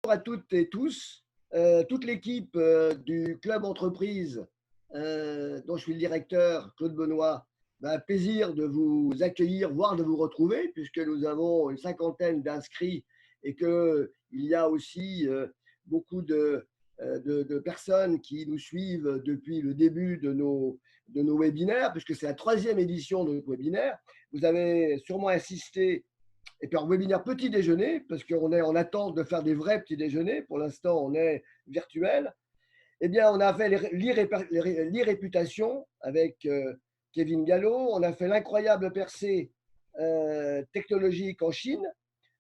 À toutes et tous. Toute l'équipe du club entreprise dont je suis le directeur, Claude Benoît, a plaisir de vous accueillir, voire de vous retrouver, puisque nous avons une cinquantaine d'inscrits et qu'il y a aussi beaucoup de personnes qui nous suivent depuis le début de nos webinaires, puisque c'est la troisième édition de notre webinaire. Vous avez sûrement assisté et puis, un webinaire petit déjeuner, parce qu'on est en attente de faire des vrais petits déjeuners. Pour l'instant, on est virtuel. Eh bien, on a fait l'e-réputation avec Kevin Gallo. On a fait l'incroyable percée technologique en Chine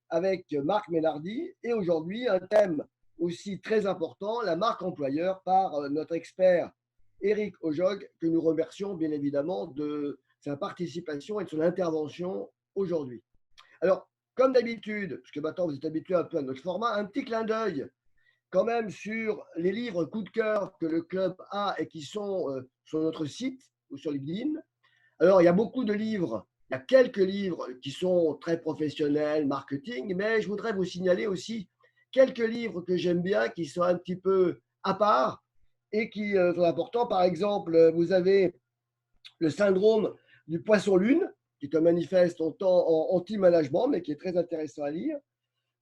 avec Marc Ménardi. Et aujourd'hui, un thème aussi très important, la marque employeur, par notre expert Eric Ojog, que nous remercions bien évidemment de sa participation et de son intervention aujourd'hui. Alors, comme d'habitude, parce que maintenant vous êtes habitué un peu à notre format, un petit clin d'œil quand même sur les livres coup de cœur que le club a et qui sont sur notre site ou sur LinkedIn. Alors, il y a beaucoup de livres, il y a quelques livres qui sont très professionnels, marketing, mais je voudrais vous signaler aussi quelques livres que j'aime bien, qui sont un petit peu à part et qui sont importants. Par exemple, vous avez le syndrome du poisson-lune, qui est un manifeste en anti-management, mais qui est très intéressant à lire.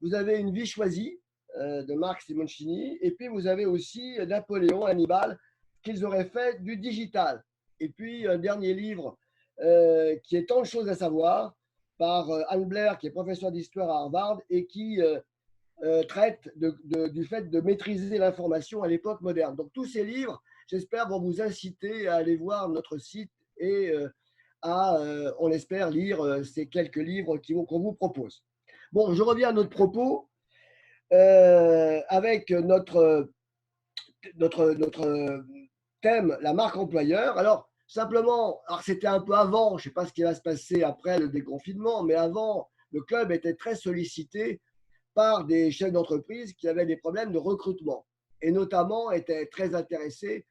Vous avez Une vie choisie de Marc Simoncini. Et puis, vous avez aussi Napoléon, Hannibal, qu'ils auraient fait du digital. Et puis, un dernier livre qui est Tant de choses à savoir, par Anne Blair, qui est professeure d'histoire à Harvard et qui traite du fait de maîtriser l'information à l'époque moderne. Donc, tous ces livres, j'espère, vont vous inciter à aller voir notre site et on espère, lire ces quelques livres qu'on vous propose. Bon, je reviens à notre propos avec notre thème, la marque employeur. Alors, simplement, alors c'était un peu avant, je ne sais pas ce qui va se passer après le déconfinement, mais avant, le club était très sollicité par des chefs d'entreprise qui avaient des problèmes de recrutement et notamment étaient très intéressés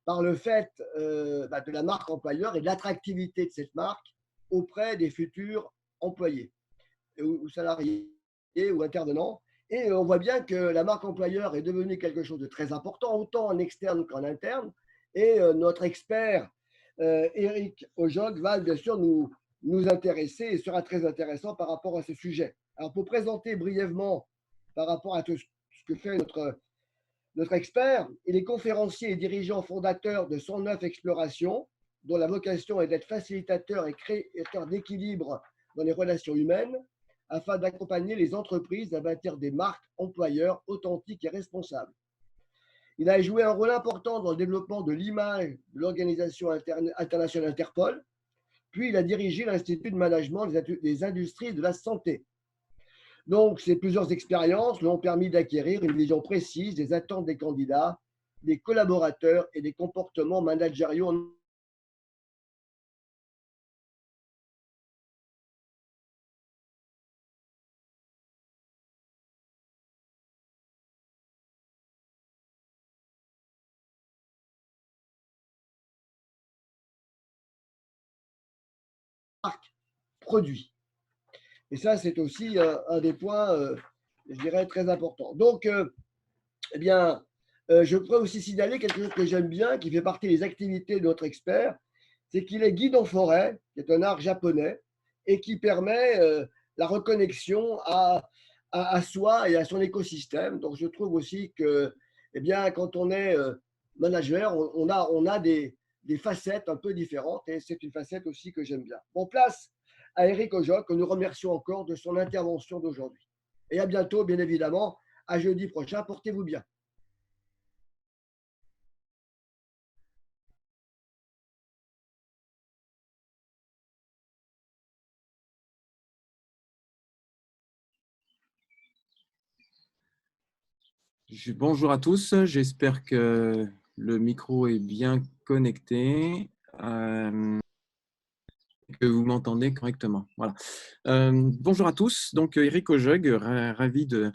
par le fait de la marque employeur et de l'attractivité de cette marque auprès des futurs employés ou salariés ou intervenants. Et on voit bien que la marque employeur est devenue quelque chose de très important, autant en externe qu'en interne. Et notre expert, Eric Ojog, va bien sûr nous intéresser et sera très intéressant par rapport à ce sujet. Alors, pour présenter brièvement par rapport à tout ce que fait notre expert, il est conférencier et dirigeant fondateur de 109 Exploration, dont la vocation est d'être facilitateur et créateur d'équilibre dans les relations humaines, afin d'accompagner les entreprises à bâtir des marques employeurs authentiques et responsables. Il a joué un rôle important dans le développement de l'image de l'organisation internationale Interpol, puis il a dirigé l'Institut de management des industries de la santé. Donc, ces plusieurs expériences lui ont permis d'acquérir une vision précise des attentes des candidats, des collaborateurs et des comportements managériaux. Produits. Et ça, c'est aussi un des points, je dirais, très importants. Donc, eh bien, je pourrais aussi signaler quelque chose que j'aime bien, qui fait partie des activités de notre expert, c'est qu'il est guide en forêt, qui est un art japonais, et qui permet la reconnexion à soi et à son écosystème. Donc, je trouve aussi que, eh bien, quand on est manager, on a des facettes un peu différentes, et c'est une facette aussi que j'aime bien. Bon, place à Eric Ojok, que nous remercions encore de son intervention d'aujourd'hui. Et à bientôt, bien évidemment, à jeudi prochain. Portez-vous bien. Bonjour à tous, j'espère que le micro est bien connecté, que vous m'entendez correctement. Voilà. Bonjour à tous, donc Eric Ojog, ravi de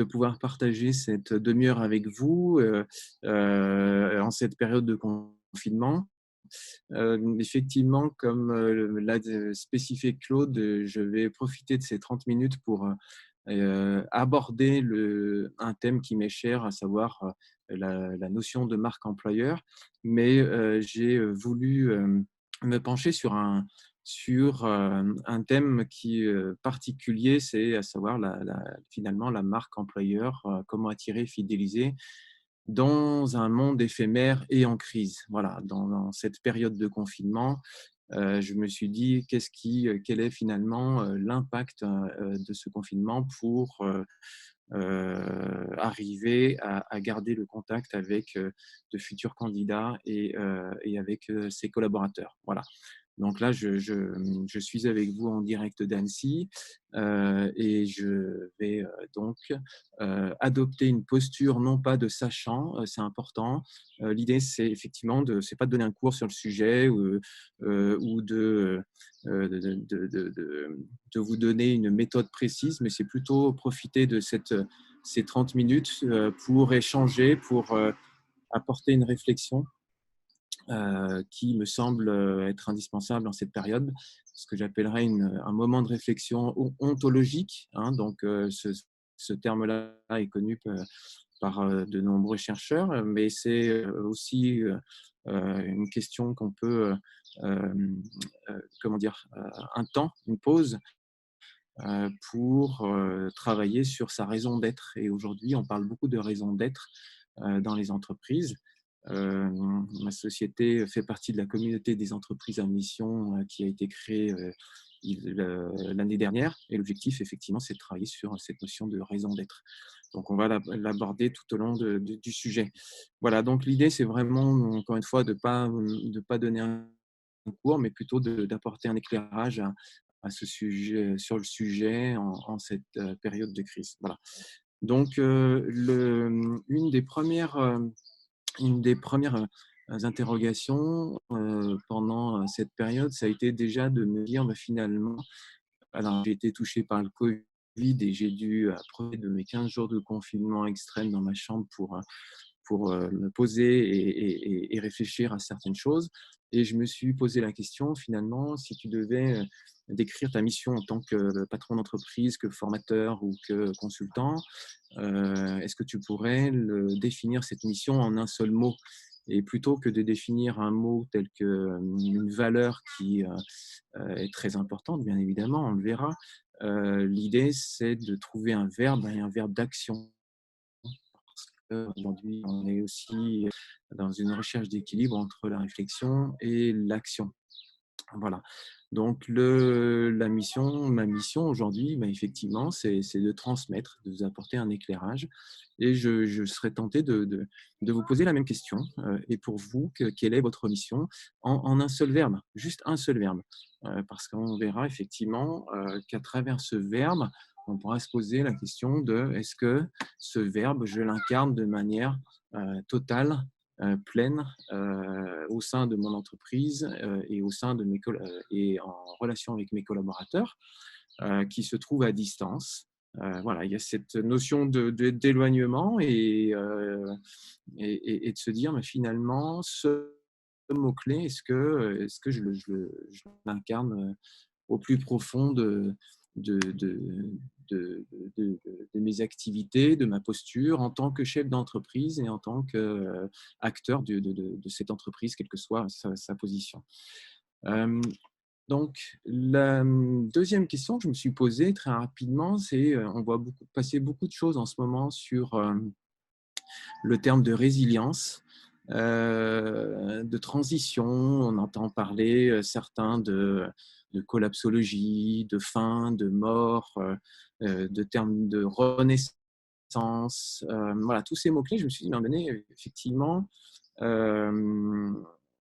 pouvoir partager cette demi-heure avec vous en cette période de confinement. Effectivement, comme l'a spécifié Claude, je vais profiter de ces 30 minutes pour aborder un thème qui m'est cher, à savoir la notion de marque employeur, mais j'ai voulu me pencher sur un thème qui est particulier, c'est à savoir finalement la marque employeur, comment attirer, fidéliser dans un monde éphémère et en crise. Voilà, dans cette période de confinement, je me suis dit quel est finalement l'impact de ce confinement pour arriver à garder le contact avec de futurs candidats et avec ses collaborateurs. Voilà. Donc là, je suis avec vous en direct d'Annecy et je vais donc adopter une posture non pas de sachant, c'est important. L'idée, c'est effectivement c'est pas de donner un cours sur le sujet ou de vous donner une méthode précise, mais c'est plutôt profiter de ces 30 minutes pour échanger, pour apporter une réflexion qui me semble être indispensable dans cette période, ce que j'appellerais un moment de réflexion ontologique. Hein, donc, ce terme-là est connu par de nombreux chercheurs, mais c'est aussi une question qu'on peut, comment dire, un temps, une pause pour travailler sur sa raison d'être. Et aujourd'hui, on parle beaucoup de raison d'être dans les entreprises. Ma société fait partie de la communauté des entreprises à mission qui a été créée l'année dernière. Et l'objectif, effectivement, c'est de travailler sur cette notion de raison d'être. Donc, on va l'aborder tout au long du sujet. Voilà, donc l'idée, c'est vraiment, encore une fois, de ne pas donner un cours, mais plutôt d'apporter un éclairage à ce sujet, sur le sujet en cette période de crise. Voilà. Donc, une des premières interrogations pendant cette période, ça a été déjà de me dire, bah, finalement, alors j'ai été touché par le Covid et j'ai dû profiter de mes 15 jours de confinement extrême dans ma chambre pour me poser et réfléchir à certaines choses. Et je me suis posé la question, finalement, si tu devais décrire ta mission en tant que patron d'entreprise, que formateur ou que consultant, est-ce que tu pourrais définir cette mission en un seul mot? Et plutôt que de définir un mot tel qu'une valeur qui est très importante, bien évidemment, on le verra, l'idée, c'est de trouver un verbe et un verbe d'action. Aujourd'hui, on est aussi dans une recherche d'équilibre entre la réflexion et l'action. Voilà. Donc, ma mission aujourd'hui, bah, effectivement, c'est de transmettre, de vous apporter un éclairage. Et je serais tenté de vous poser la même question. Et pour vous, quelle est votre mission en un seul verbe, juste un seul verbe. Parce qu'on verra effectivement qu'à travers ce verbe, on pourra se poser la question de est-ce que ce verbe, je l'incarne de manière totale, pleine au sein de mon entreprise et au sein de et en relation avec mes collaborateurs qui se trouvent à distance. Voilà, il y a cette notion d'éloignement et de se dire, mais finalement, ce mot-clé, est-ce que je l'incarne au plus profond de, de, de, de mes activités, de ma posture en tant que chef d'entreprise et en tant qu'acteur de cette entreprise, quelle que soit sa position. Donc, la deuxième question que je me suis posée très rapidement, c'est, on voit passer beaucoup de choses en ce moment sur le terme de résilience, de transition. On entend parler certains de collapsologie, de fin, de mort, de termes de renaissance. Voilà, tous ces mots-clés, je me suis dit, à un moment donné, effectivement,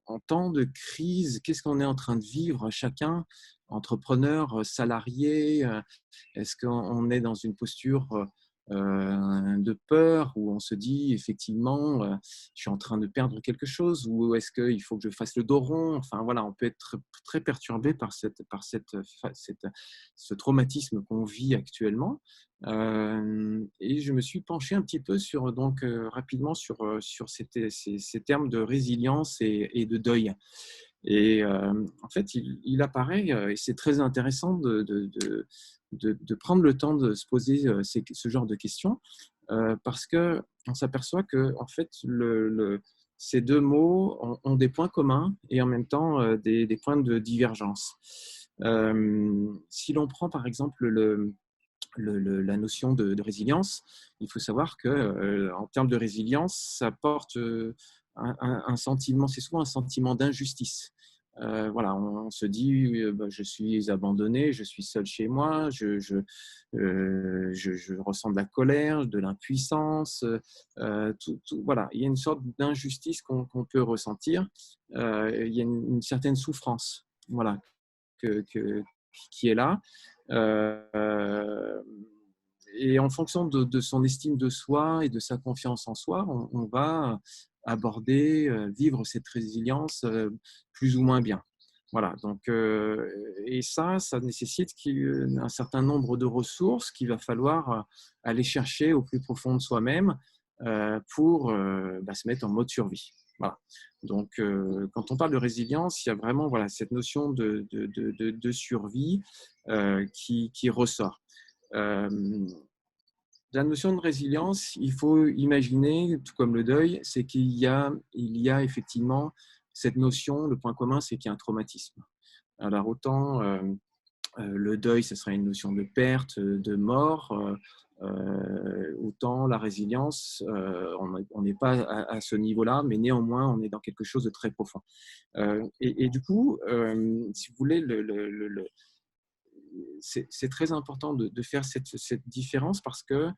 en temps de crise, qu'est-ce qu'on est en train de vivre chacun, entrepreneur, salarié, est-ce qu'on est dans une posture de peur où on se dit effectivement je suis en train de perdre quelque chose ou est-ce qu'il faut que je fasse le dos rond? Enfin voilà, on peut être très perturbé par ce traumatisme qu'on vit actuellement. Et je me suis penché un petit peu rapidement sur ces termes de résilience et de deuil. Et en fait, il apparaît, et c'est très intéressant de prendre le temps de se poser ce genre de questions, parce qu'on s'aperçoit que en fait, ces deux mots ont des points communs et en même temps des points de divergence. Si l'on prend par exemple la notion de résilience, il faut savoir que en termes de résilience, ça porte un sentiment, c'est souvent un sentiment d'injustice. Voilà, on se dit, bah, je suis abandonné, je suis seul chez moi, je ressens de la colère, de l'impuissance, voilà, il y a une sorte d'injustice qu'on peut ressentir, il y a une certaine souffrance, voilà, qui est là. Euh, et en fonction de son estime de soi et de sa confiance en soi, on va aborder, vivre cette résilience plus ou moins bien. Voilà, donc, et ça nécessite un certain nombre de ressources qu'il va falloir aller chercher au plus profond de soi-même pour se mettre en mode survie. Voilà. Donc, quand on parle de résilience, il y a vraiment voilà, cette notion de survie qui ressort. La notion de résilience, il faut imaginer, tout comme le deuil, c'est il y a effectivement cette notion, le point commun, c'est qu'il y a un traumatisme. Alors autant le deuil, ce serait une notion de perte, de mort, autant la résilience, on n'est pas à ce niveau-là, mais néanmoins, on est dans quelque chose de très profond. Et du coup, si vous voulez, c'est très important de faire cette différence parce que,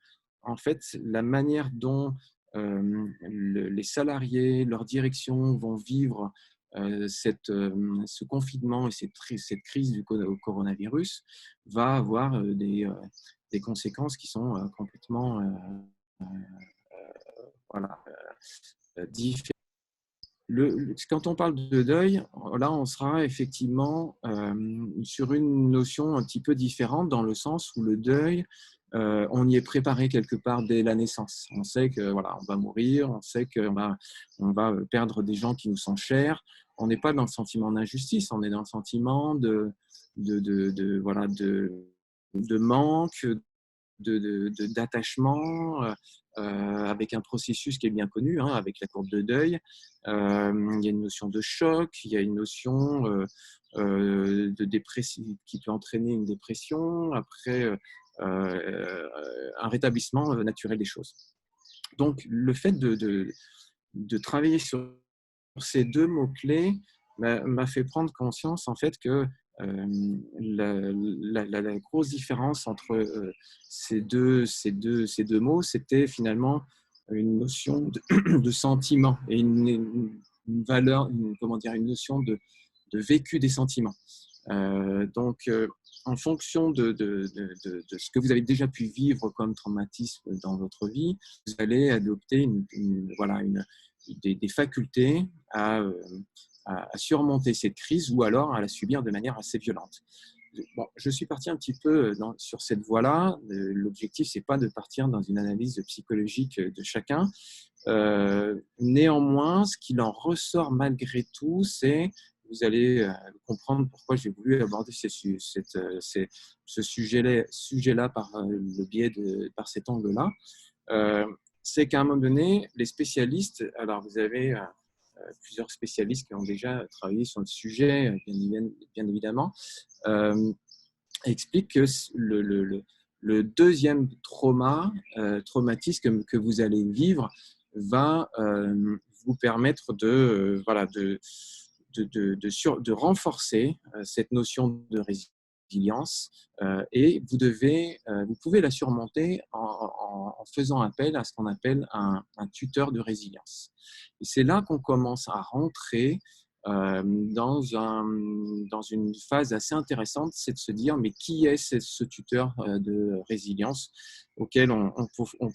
en fait, la manière dont les salariés, leur direction vont vivre ce confinement et cette crise du coronavirus va avoir des conséquences qui sont complètement voilà, différentes. Quand on parle de deuil, là, on sera effectivement sur une notion un petit peu différente dans le sens où le deuil, on y est préparé quelque part dès la naissance. On sait que voilà, on va mourir, on sait on va perdre des gens qui nous sont chers. On n'est pas dans le sentiment d'injustice, on est dans le sentiment voilà, de manque, d'attachement, avec un processus qui est bien connu, hein, avec la courbe de deuil. Il y a une notion de choc, il y a une notion de dépression qui peut entraîner une dépression, après un rétablissement naturel des choses. Donc, le fait de travailler sur ces deux mots-clés m'a fait prendre conscience en fait que la grosse différence entre ces deux mots, c'était finalement une notion de sentiment et une valeur, comment dire, une notion de vécu des sentiments. Donc, en fonction de ce que vous avez déjà pu vivre comme traumatisme dans votre vie, vous allez adopter voilà, des facultés à surmonter cette crise ou alors à la subir de manière assez violente. Bon, je suis parti un petit peu sur cette voie-là. L'objectif, c'est pas de partir dans une analyse psychologique de chacun. Néanmoins, ce qu'il en ressort malgré tout, c'est, vous allez comprendre pourquoi j'ai voulu aborder ce sujet-là par le biais par cet angle-là. C'est qu'à un moment donné, les spécialistes, alors vous avez plusieurs spécialistes qui ont déjà travaillé sur le sujet, bien évidemment, expliquent que le deuxième traumatisme que vous allez vivre va vous permettre voilà, de renforcer cette notion de résilience et vous pouvez la surmonter en faisant appel à ce qu'on appelle un tuteur de résilience. Et c'est là qu'on commence à rentrer dans une phase assez intéressante, c'est de se dire mais qui est ce tuteur de résilience auquel on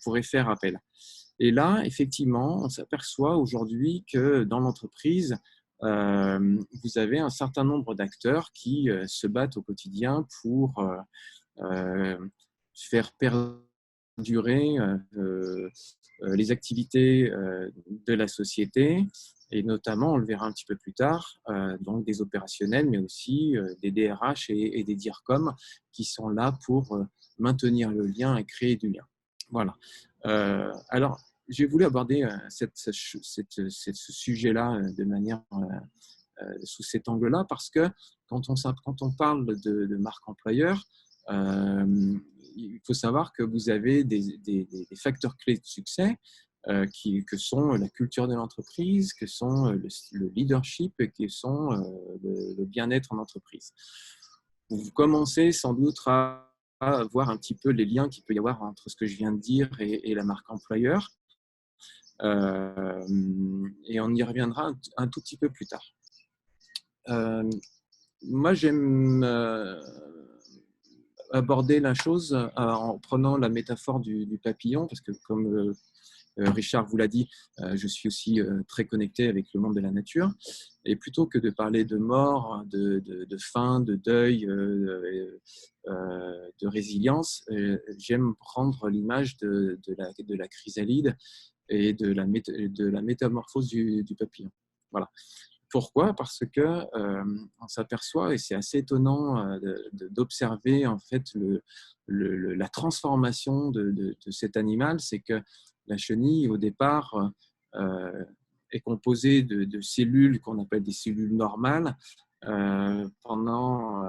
pourrait faire appel. Et là, effectivement, on s'aperçoit aujourd'hui que dans l'entreprise, vous avez un certain nombre d'acteurs qui se battent au quotidien pour faire perdurer les activités de la société et notamment, on le verra un petit peu plus tard, donc des opérationnels, mais aussi des DRH et des DIRCOM qui sont là pour maintenir le lien et créer du lien. Voilà. Alors, j'ai voulu aborder ce sujet-là de manière sous cet angle-là parce que quand on parle de marque employeur, il faut savoir que vous avez des facteurs clés de succès que sont la culture de l'entreprise, que sont le leadership et que sont le bien-être en entreprise. Vous commencez sans doute à voir un petit peu les liens qu'il peut y avoir entre ce que je viens de dire et la marque employeur. Et on y reviendra un tout petit peu plus tard. Moi, j'aime aborder la chose en prenant la métaphore du papillon, parce que comme Richard vous l'a dit, je suis aussi très connecté avec le monde de la nature. Et plutôt que de parler de mort, de fin, de deuil, de résilience, j'aime prendre l'image de la chrysalide et de la métamorphose du papillon. Voilà. Pourquoi? Parce que on s'aperçoit, et c'est assez étonnant d'observer en fait la transformation de cet animal, c'est que la chenille, au départ, est composée de cellules qu'on appelle des cellules normales pendant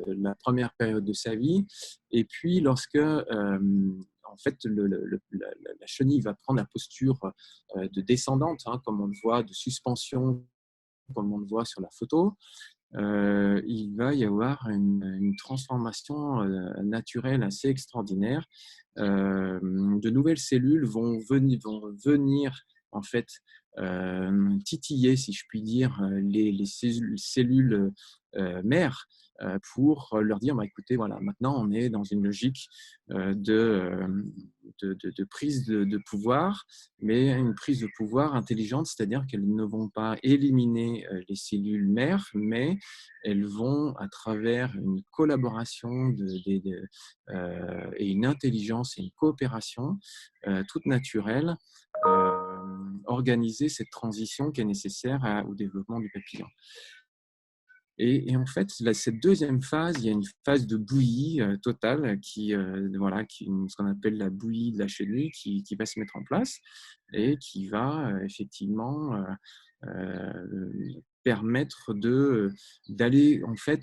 la première période de sa vie. Et puis, lorsque en fait, la chenille va prendre la posture de descendante, hein, comme on le voit, de suspension, comme on le voit sur la photo, il va y avoir une transformation naturelle assez extraordinaire. De nouvelles cellules vont venir en fait titiller, si je puis dire, les cellules mères pour leur dire, bah, écoutez, voilà, maintenant on est dans une logique de prise de pouvoir, mais une prise de pouvoir intelligente, c'est-à-dire qu'elles ne vont pas éliminer les cellules mères, mais elles vont, à travers une collaboration et une intelligence et une coopération toute naturelle, organiser cette transition qui est nécessaire au développement du papillon. Et en fait, cette deuxième phase, il y a une phase de bouillie totale ce qu'on appelle la bouillie de la chenille qui va se mettre en place et qui va effectivement permettre d'aller en fait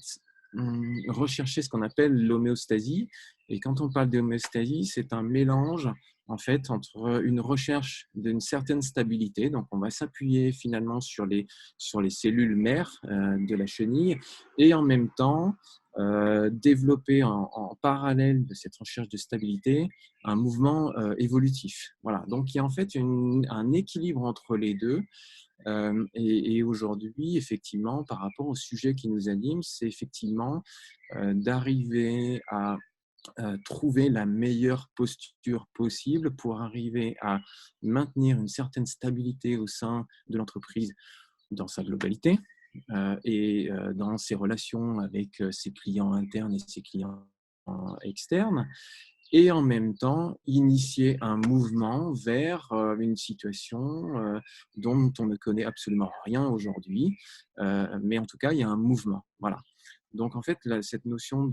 rechercher ce qu'on appelle l'homéostasie. Et quand on parle d'homéostasie, c'est un mélange en fait entre une recherche d'une certaine stabilité, donc on va s'appuyer finalement sur les cellules mères de la chenille, et en même temps développer en parallèle de cette recherche de stabilité un mouvement évolutif. Voilà, donc il y a en fait un équilibre entre les deux. Et aujourd'hui, effectivement, par rapport au sujet qui nous anime, c'est effectivement d'arriver à trouver la meilleure posture possible pour arriver à maintenir une certaine stabilité au sein de l'entreprise dans sa globalité et dans ses relations avec ses clients internes et ses clients externes, et en même temps initier un mouvement vers une situation dont on ne connaît absolument rien aujourd'hui, mais en tout cas, il y a un mouvement. Voilà. Donc, en fait, cette notion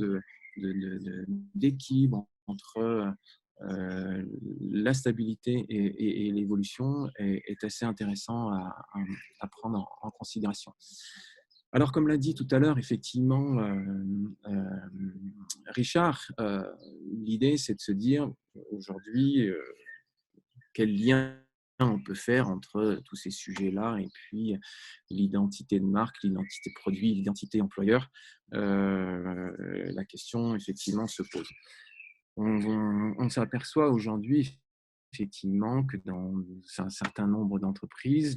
d'équilibre entre la stabilité et l'évolution est assez intéressant à prendre en considération. Alors, comme l'a dit tout à l'heure, effectivement, Richard, l'idée, c'est de se dire aujourd'hui quel lien on peut faire entre tous ces sujets-là et puis l'identité de marque, l'identité produit, l'identité employeur. La question, effectivement, se pose. On s'aperçoit aujourd'hui, effectivement, que dans un certain nombre d'entreprises,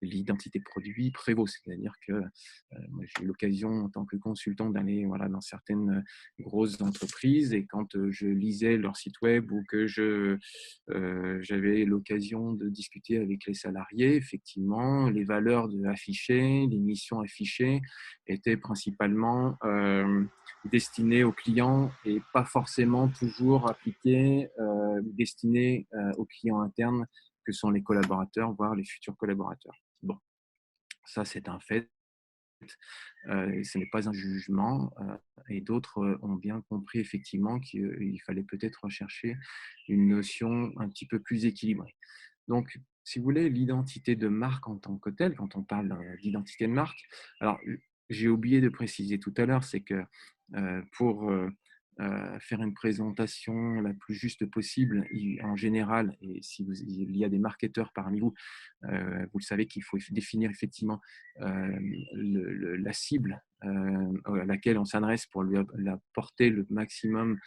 l'identité produit prévaut. C'est-à-dire que moi, j'ai eu l'occasion, en tant que consultant, d'aller dans certaines grosses entreprises, et quand je lisais leur site web ou que j'avais l'occasion de discuter avec les salariés, effectivement, les valeurs affichées, les missions affichées étaient principalement destinées aux clients et pas forcément toujours appliquées, destinées aux clients internes que sont les collaborateurs, voire les futurs collaborateurs. Bon, ça c'est un fait. Ce n'est pas un jugement, et d'autres ont bien compris effectivement qu'il fallait peut-être rechercher une notion un petit peu plus équilibrée. Donc, si vous voulez, l'identité de marque en tant que telle, quand on parle d'identité de marque, alors j'ai oublié de préciser tout à l'heure, c'est que pour faire une présentation la plus juste possible, en général, et si il y a des marketeurs parmi vous, vous le savez qu'il faut définir effectivement la cible à laquelle on s'adresse pour lui apporter le maximum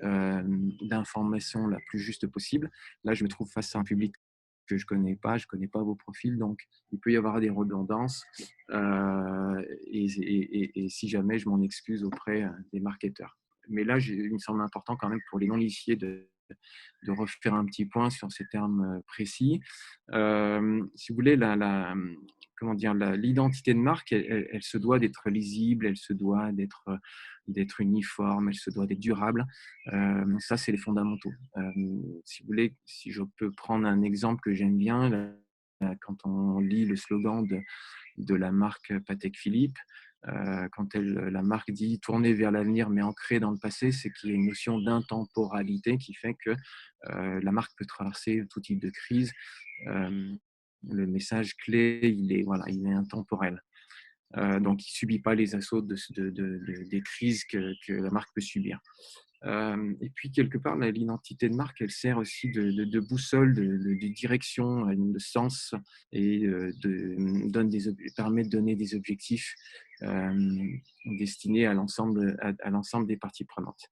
d'informations la plus juste possible. Là, je me trouve face à un public que je ne connais pas vos profils, donc il peut y avoir des redondances et si jamais je m'en excuse auprès des marketeurs. Mais là, il me semble important quand même pour les non-initiés de refaire un petit point sur ces termes précis. Si vous voulez, comment dire, l'identité de marque, elle se doit d'être lisible, elle se doit d'être uniforme, elle se doit d'être durable. Ça, c'est les fondamentaux. Si vous voulez, si je peux prendre un exemple que j'aime bien, quand on lit le slogan de la marque Patek Philippe, quand la marque dit tourner vers l'avenir mais ancré dans le passé, c'est qu'il y a une notion d'intemporalité qui fait que la marque peut traverser tout type de crise. Le message clé, il est intemporel. Donc, il ne subit pas les assauts des crises que la marque peut subir. Et puis, quelque part, l'identité de marque, elle sert aussi de boussole, de direction, de sens et permet de donner des objectifs destinés à l'ensemble des parties prenantes.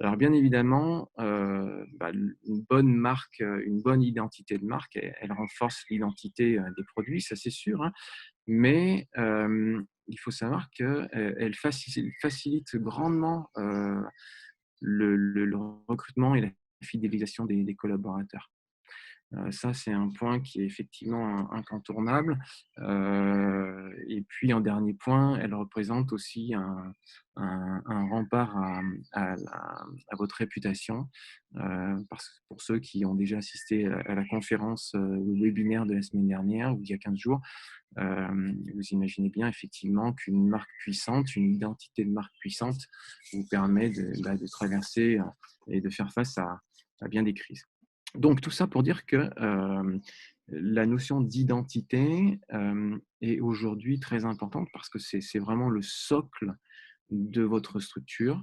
Alors, bien évidemment, une bonne marque, une bonne identité de marque, elle renforce l'identité des produits, ça c'est sûr, hein, mais il faut savoir qu'elle facilite grandement le recrutement et la fidélisation des collaborateurs. Ça, c'est un point qui est effectivement incontournable. Et puis, en dernier point, elle représente aussi un rempart à votre réputation. Pour ceux qui ont déjà assisté à la conférence, au webinaire de la semaine dernière ou il y a 15 jours, vous imaginez bien effectivement qu'une marque puissante, une identité de marque puissante vous permet de traverser et de faire face à bien des crises. Donc, tout ça pour dire que la notion d'identité est aujourd'hui très importante parce que c'est vraiment le socle de votre structure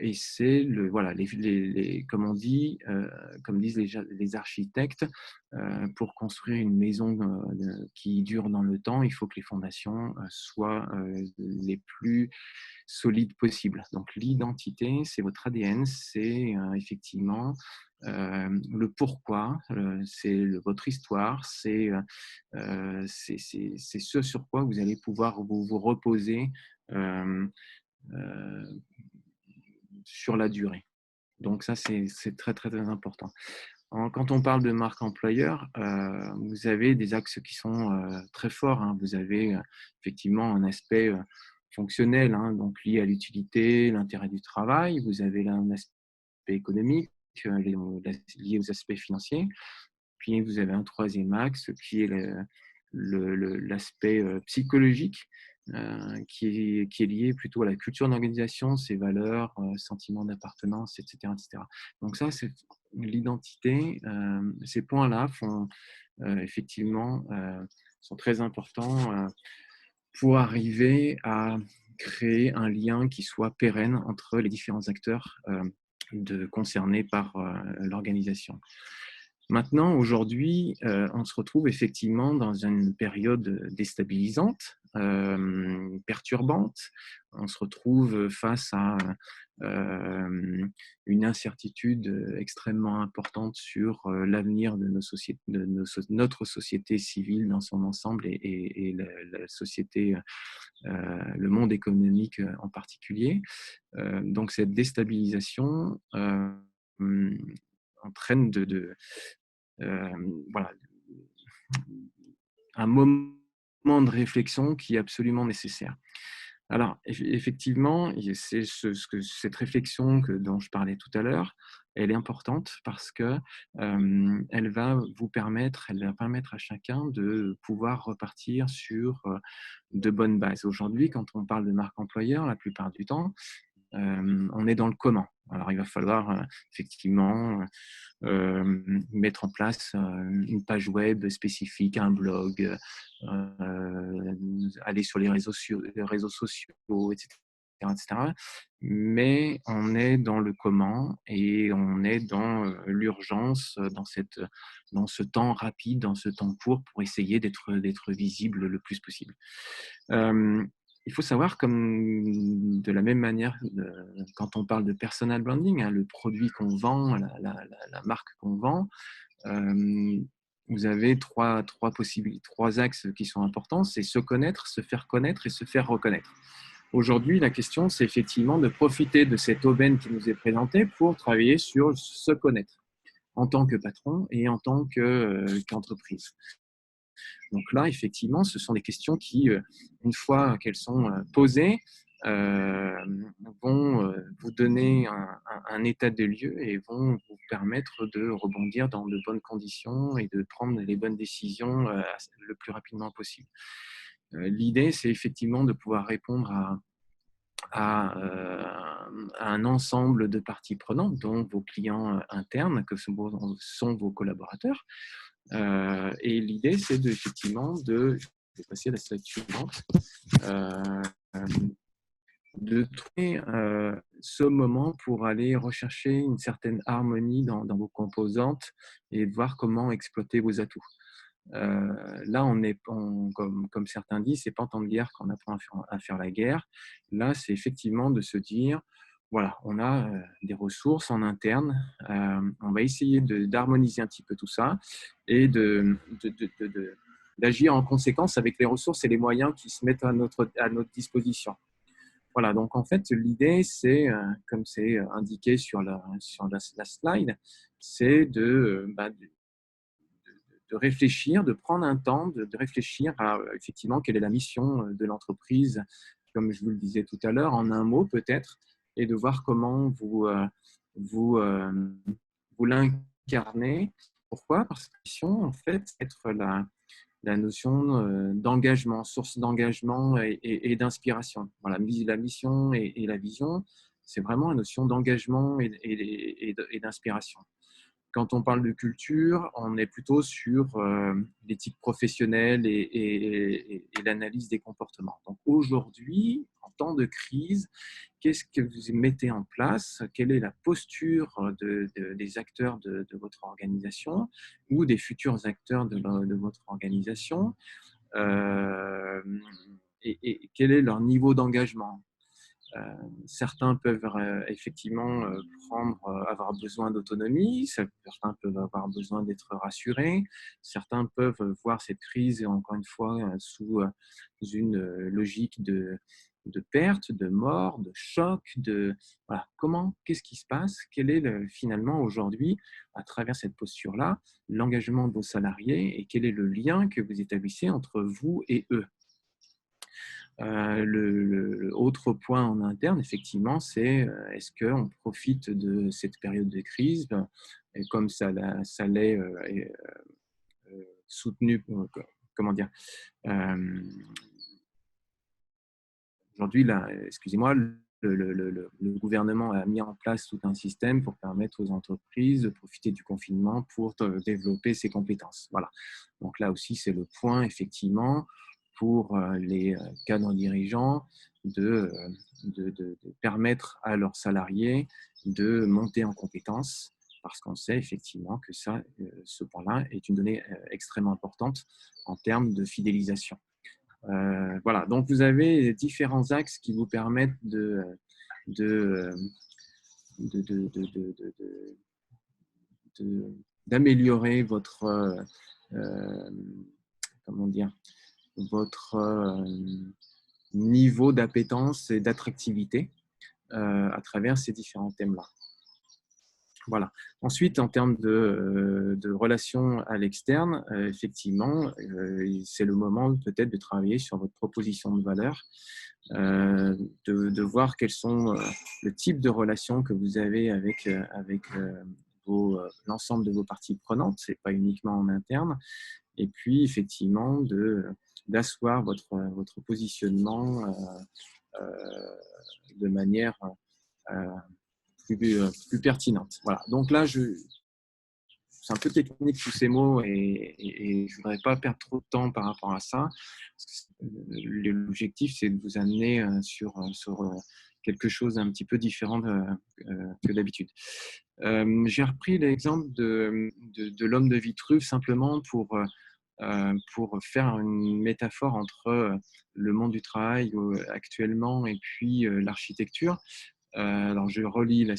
et c'est voilà, comme on dit, comme disent les architectes, pour construire une maison qui dure dans le temps, il faut que les fondations soient les plus solides possibles. Donc l'identité, c'est votre ADN, c'est effectivement le pourquoi, c'est votre histoire, c'est ce sur quoi vous allez pouvoir vous reposer euh, euh, sur la durée. Donc ça, c'est très, très, très important. Quand on parle de marque employeur, vous avez des axes qui sont très forts, hein. Vous avez effectivement un aspect fonctionnel, hein, donc lié à l'utilité, l'intérêt du travail. Vous avez là un aspect économique lié aux aspects financiers. Puis vous avez un troisième axe qui est l'aspect psychologique, qui est lié plutôt à la culture d'organisation, ses valeurs, sentiments d'appartenance, etc., etc. Donc ça, c'est l'identité. Ces points-là effectivement sont très importants pour arriver à créer un lien qui soit pérenne entre les différents acteurs concernés par l'organisation. Maintenant, aujourd'hui, on se retrouve effectivement dans une période déstabilisante, perturbante. On se retrouve face à une incertitude extrêmement importante sur l'avenir de notre société civile dans son ensemble et la société, le monde économique en particulier. Donc cette déstabilisation entraîne voilà, un moment de réflexion qui est absolument nécessaire. Alors, effectivement, c'est cette réflexion dont je parlais tout à l'heure, elle est importante parce que elle va permettre à chacun de pouvoir repartir sur de bonnes bases. Aujourd'hui, quand on parle de marque employeur, la plupart du temps, on est dans le comment. Alors, il va falloir effectivement mettre en place une page web spécifique, un blog, aller sur les réseaux sociaux, etc., etc. Mais on est dans le comment et on est dans l'urgence, dans ce temps rapide, dans ce temps court pour essayer d'être visible le plus possible. Euh, il faut savoir, comme de la même manière, quand on parle de personal branding, hein, le produit qu'on vend, la marque qu'on vend, vous avez trois axes qui sont importants, c'est se connaître, se faire connaître et se faire reconnaître. Aujourd'hui, la question, c'est effectivement de profiter de cette aubaine qui nous est présentée pour travailler sur se connaître en tant que patron et en tant qu'entreprise. Donc là, effectivement, ce sont des questions qui, une fois qu'elles sont posées, euh, vont vous donner un état de lieu et vont vous permettre de rebondir dans de bonnes conditions et de prendre les bonnes décisions le plus rapidement possible. L'idée, c'est effectivement de pouvoir répondre à un ensemble de parties prenantes, dont vos clients internes, que sont vos collaborateurs. Et l'idée, c'est effectivement je vais passer à la slide suivante, euh, de trouver ce moment pour aller rechercher une certaine harmonie dans vos composantes et de voir comment exploiter vos atouts. Là, comme certains disent, c'est pas en temps de guerre qu'on apprend à faire la guerre. Là, c'est effectivement de se dire, voilà, on a des ressources en interne, on va essayer d'harmoniser un petit peu tout ça et d'agir en conséquence avec les ressources et les moyens qui se mettent à notre disposition. Voilà, donc en fait, l'idée, c'est, comme c'est indiqué sur la slide, c'est de réfléchir, de prendre un temps, de réfléchir à effectivement quelle est la mission de l'entreprise, comme je vous le disais tout à l'heure, en un mot peut-être, et de voir comment vous, vous l'incarnez. Pourquoi? Parce que la mission, en fait, c'est être la notion d'engagement, source d'engagement et d'inspiration. Voilà, la mission et la vision, c'est vraiment la notion d'engagement et d'inspiration. Quand on parle de culture, on est plutôt sur l'éthique professionnelle et l'analyse des comportements. Donc aujourd'hui, en temps de crise, qu'est-ce que vous mettez en place? Quelle est la posture des acteurs de votre organisation ou des futurs acteurs de votre organisation? Euh, et quel est leur niveau d'engagement? Certains peuvent effectivement avoir besoin d'autonomie, certains peuvent avoir besoin d'être rassurés, certains peuvent voir cette crise, encore une fois, sous une logique de perte, de mort, de choc, voilà, qu'est-ce qui se passe? Quel est finalement aujourd'hui, à travers cette posture-là, l'engagement de vos salariés et quel est le lien que vous établissez entre vous et eux? Le autre point en interne, effectivement, c'est est-ce qu'on profite de cette période de crise, et comme ça l'est soutenu, comment dire, aujourd'hui, excusez-moi, le gouvernement a mis en place tout un système pour permettre aux entreprises de profiter du confinement pour développer ses compétences. Voilà. Donc là aussi, c'est le point, effectivement, pour les cadres dirigeants de permettre à leurs salariés de monter en compétences parce qu'on sait effectivement que ce point-là est une donnée extrêmement importante en termes de fidélisation. Voilà, donc vous avez différents axes qui vous permettent de, de, de, de, de, d'améliorer euh, comment dire, votre niveau d'appétence et d'attractivité à travers ces différents thèmes-là. Voilà. Ensuite, en termes de relations à l'externe, effectivement, c'est le moment peut-être de travailler sur votre proposition de valeur, de voir quels sont le type de relations que vous avez avec l'ensemble de vos parties prenantes, ce n'est pas uniquement en interne, et puis effectivement d'asseoir votre positionnement de manière plus pertinente. Voilà. Donc là, c'est un peu technique tous ces mots et je ne voudrais pas perdre trop de temps par rapport à ça. L'objectif, c'est de vous amener sur quelque chose d'un petit peu différent que d'habitude. J'ai repris l'exemple de l'homme de Vitruve simplement pour faire une métaphore entre le monde du travail actuellement et puis l'architecture. Alors, je relis la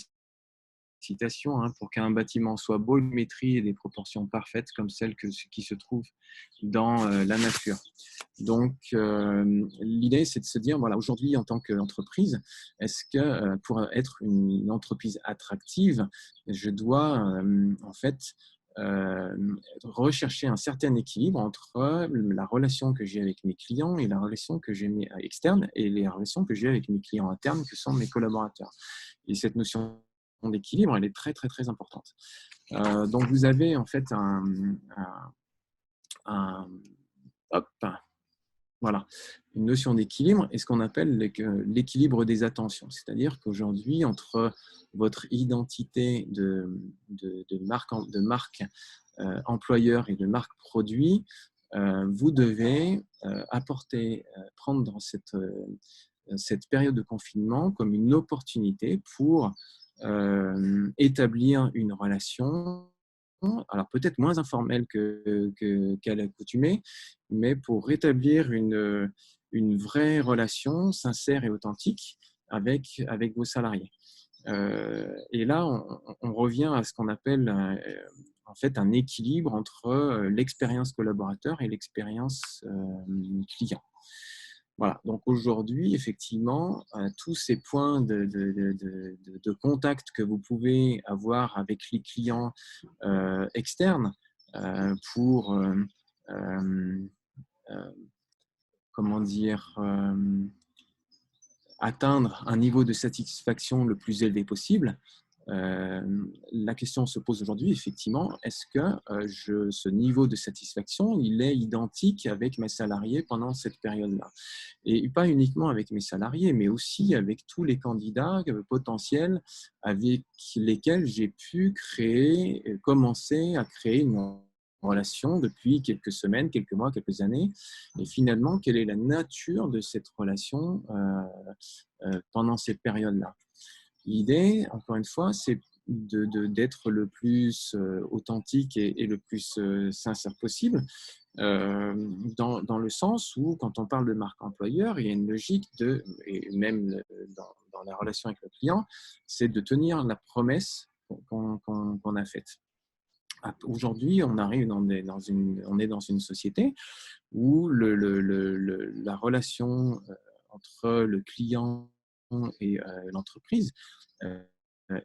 citation, hein, pour qu'un bâtiment soit volumétrie et des proportions parfaites comme celles qui se trouvent dans la nature. Donc, l'idée, c'est de se dire, voilà, aujourd'hui, en tant qu'entreprise, est-ce que pour être une entreprise attractive, je dois en fait rechercher un certain équilibre entre la relation que j'ai avec mes clients et la relation que j'ai externe et les relations que j'ai avec mes clients internes, que sont mes collaborateurs. Et cette notion d'équilibre, elle est très, très, très importante. Donc, vous avez en fait voilà, une notion d'équilibre et ce qu'on appelle l'équilibre des attentions. C'est-à-dire qu'aujourd'hui, entre votre identité de marque employeur et de marque produit, vous devez prendre dans cette période de confinement comme une opportunité pour établir une relation, alors peut-être moins informelle qu'à l'accoutumée, mais pour rétablir une vraie relation sincère et authentique avec vos salariés. Et là, on revient à ce qu'on appelle en fait un équilibre entre l'expérience collaborateur et l'expérience client. Voilà, donc aujourd'hui, effectivement, tous ces points de contact que vous pouvez avoir avec les clients externes pour, comment dire, atteindre un niveau de satisfaction le plus élevé possible, la question se pose aujourd'hui, effectivement, est-ce que ce niveau de satisfaction, il est identique avec mes salariés pendant cette période-là? Et pas uniquement avec mes salariés, mais aussi avec tous les candidats potentiels avec lesquels j'ai pu commencer à créer une relation depuis quelques semaines, quelques mois, quelques années. Et finalement, quelle est la nature de cette relation pendant cette période-là? L'idée, encore une fois, c'est d'être le plus authentique et le plus sincère possible, dans le sens où, quand on parle de marque employeur, il y a une logique et même dans la relation avec le client, c'est de tenir la promesse qu'on a faite. Aujourd'hui, on est dans une société où la relation entre le client et l'entreprise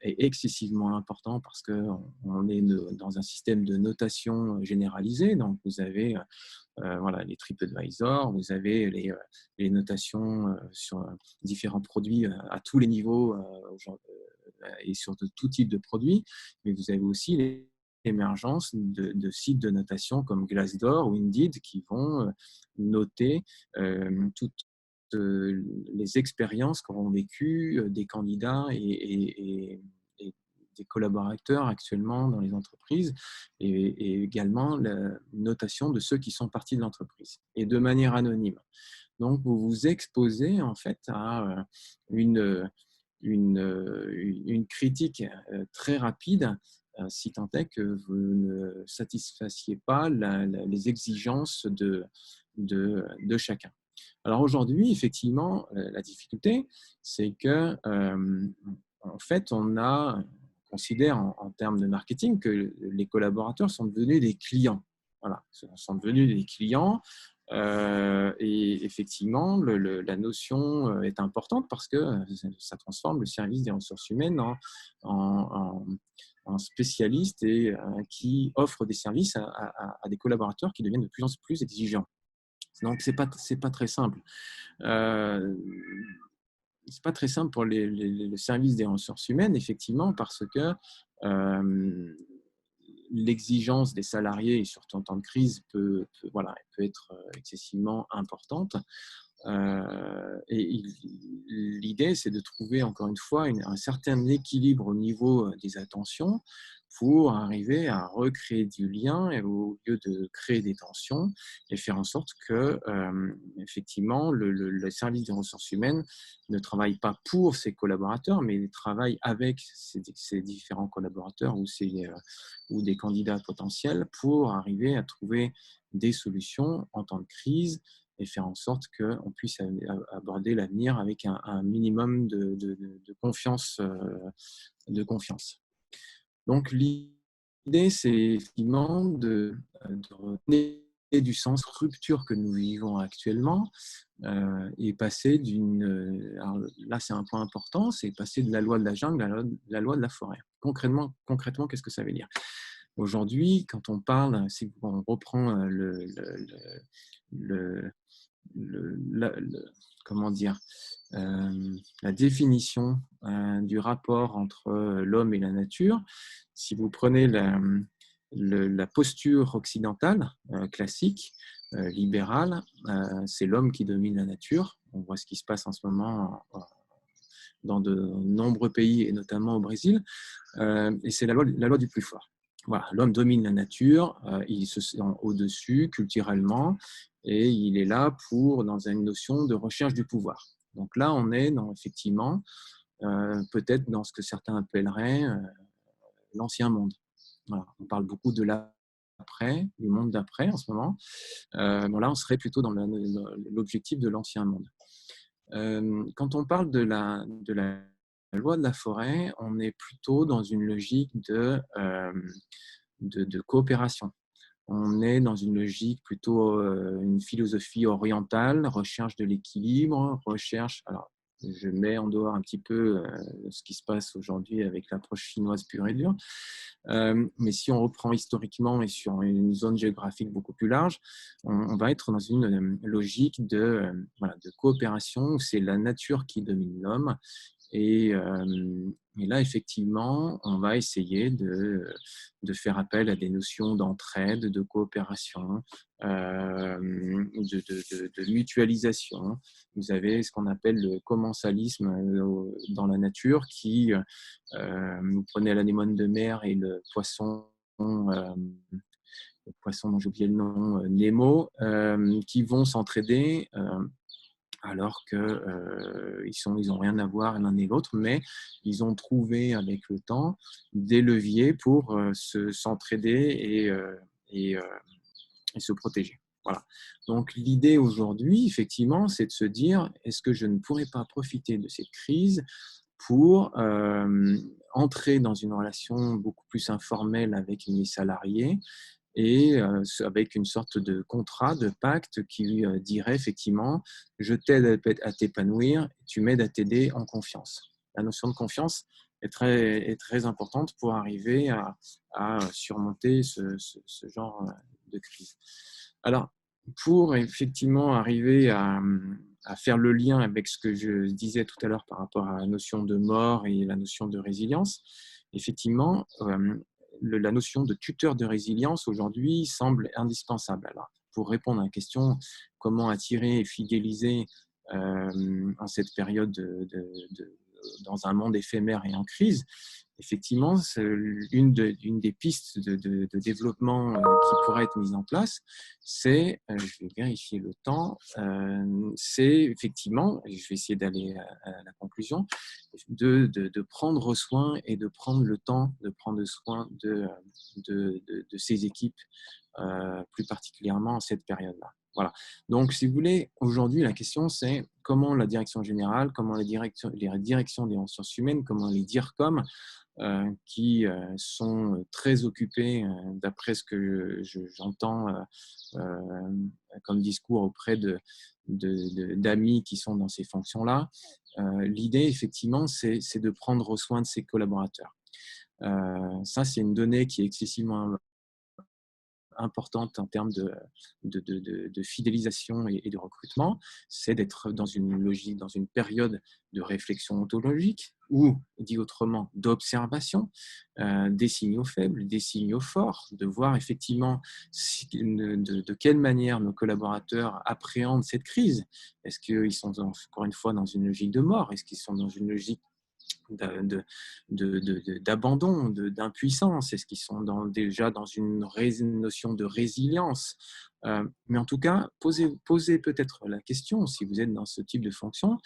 est excessivement important parce qu'on est dans un système de notation généralisée. Donc, vous avez voilà, les TripAdvisor, vous avez les notations sur différents produits à tous les niveaux et sur tout type de produits, mais vous avez aussi l'émergence de sites de notation comme Glassdoor ou Indeed qui vont noter toutes les expériences qu'auront vécues des candidats et des collaborateurs actuellement dans les entreprises et également la notation de ceux qui sont partis de l'entreprise et de manière anonyme. Donc, vous vous exposez en fait à une critique très rapide si tant est que vous ne satisfassiez pas les exigences de chacun. Alors aujourd'hui, effectivement, la difficulté, c'est que en fait, on considère en termes de marketing que les collaborateurs sont devenus des clients. Voilà, sont devenus des clients. Et effectivement, la notion est importante parce que ça transforme le service des ressources humaines un spécialiste et qui offre des services à des collaborateurs qui deviennent de plus en plus exigeants. Donc, c'est pas très simple. Euh, c'est pas très simple pour le service des ressources humaines, effectivement, parce que l'exigence des salariés, et surtout en temps de crise, voilà, peut être excessivement importante. Et l'idée, c'est de trouver, encore une fois, un certain équilibre au niveau des attentions pour arriver à recréer du lien et au lieu de créer des tensions et faire en sorte que, effectivement, le service des ressources humaines ne travaille pas pour ses collaborateurs, mais travaille avec ses différents collaborateurs ou des candidats potentiels pour arriver à trouver des solutions en temps de crise et faire en sorte qu'on puisse aborder l'avenir avec un minimum de confiance. Donc, l'idée, c'est effectivement de redonner du sens rupture que nous vivons actuellement et passer alors là, c'est un point important, c'est passer de la loi de la jungle à la loi de la forêt. Concrètement, qu'est-ce que ça veut dire? Aujourd'hui, quand on parle, si on reprend le, comment dire, la définition du rapport entre l'homme et la nature, si vous prenez la posture occidentale classique, libérale, c'est l'homme qui domine la nature. On voit ce qui se passe en ce moment dans de nombreux pays et notamment au Brésil. Et c'est la loi du plus fort. Voilà, l'homme domine la nature, il se sent au-dessus culturellement et il est là dans une notion de recherche du pouvoir. Donc là, on est effectivement peut-être dans ce que certains appelleraient l'ancien monde. Voilà, on parle beaucoup de l'après, du monde d'après en ce moment. Bon, là, on serait plutôt dans l'objectif de l'ancien monde. Quand on parle de la loi de la forêt, on est plutôt dans une logique de coopération. On est dans une logique plutôt, une philosophie orientale, recherche de l'équilibre, alors je mets en dehors un petit peu ce qui se passe aujourd'hui avec l'approche chinoise pure et dure, mais si on reprend historiquement et sur une zone géographique beaucoup plus large, on va être dans une logique de coopération où c'est la nature qui domine l'homme. Et là, effectivement, on va essayer de faire appel à des notions d'entraide, de coopération, de mutualisation. Vous avez ce qu'on appelle le commensalisme dans la nature qui, vous prenez l'anémone de mer et le poisson dont j'ai oublié le nom, Nemo, qui vont s'entraider alors qu'ils n'ont rien à voir l'un et l'autre, mais ils ont trouvé avec le temps des leviers pour s'entraider et se protéger. Voilà. Donc l'idée aujourd'hui, effectivement, c'est de se dire, est-ce que je ne pourrais pas profiter de cette crise pour entrer dans une relation beaucoup plus informelle avec mes salariés et avec une sorte de contrat, de pacte qui dirait effectivement, je t'aide à t'épanouir, tu m'aides à t'aider en confiance. La notion de confiance est très importante pour arriver à surmonter ce genre de crise. Alors, pour effectivement arriver à faire le lien avec ce que je disais tout à l'heure par rapport à la notion de mort et la notion de résilience, effectivement, la notion de tuteur de résilience aujourd'hui semble indispensable. Alors, pour répondre à la question comment attirer et fidéliser en cette période dans un monde éphémère et en crise, effectivement, une des pistes de développement qui pourrait être mise en place, c'est, je vais vérifier le temps, c'est effectivement, et je vais essayer d'aller à la conclusion, de prendre soin et de prendre le temps de prendre soin de ces équipes, plus particulièrement en cette période-là. Voilà. Donc, si vous voulez, aujourd'hui, la question, c'est comment la direction générale, comment les directions des ressources humaines, comment les DIRCOM, qui sont très occupés, d'après ce que j'entends comme discours auprès d'amis qui sont dans ces fonctions-là. L'idée, effectivement, c'est de prendre soin de ses collaborateurs. Ça, c'est une donnée qui est excessivement importante en termes de fidélisation et de recrutement, c'est d'être dans une logique, dans une période de réflexion ontologique ou, dit autrement, d'observation des signaux faibles, des signaux forts, de voir effectivement de quelle manière nos collaborateurs appréhendent cette crise. Est-ce qu'ils sont encore une fois dans une logique de mort? Est-ce qu'ils sont dans une logique d'abandon, d'impuissance? Est-ce qu'ils sont déjà dans une notion de résilience? Mais en tout cas, posez peut-être la question, si vous êtes dans ce type de fonction,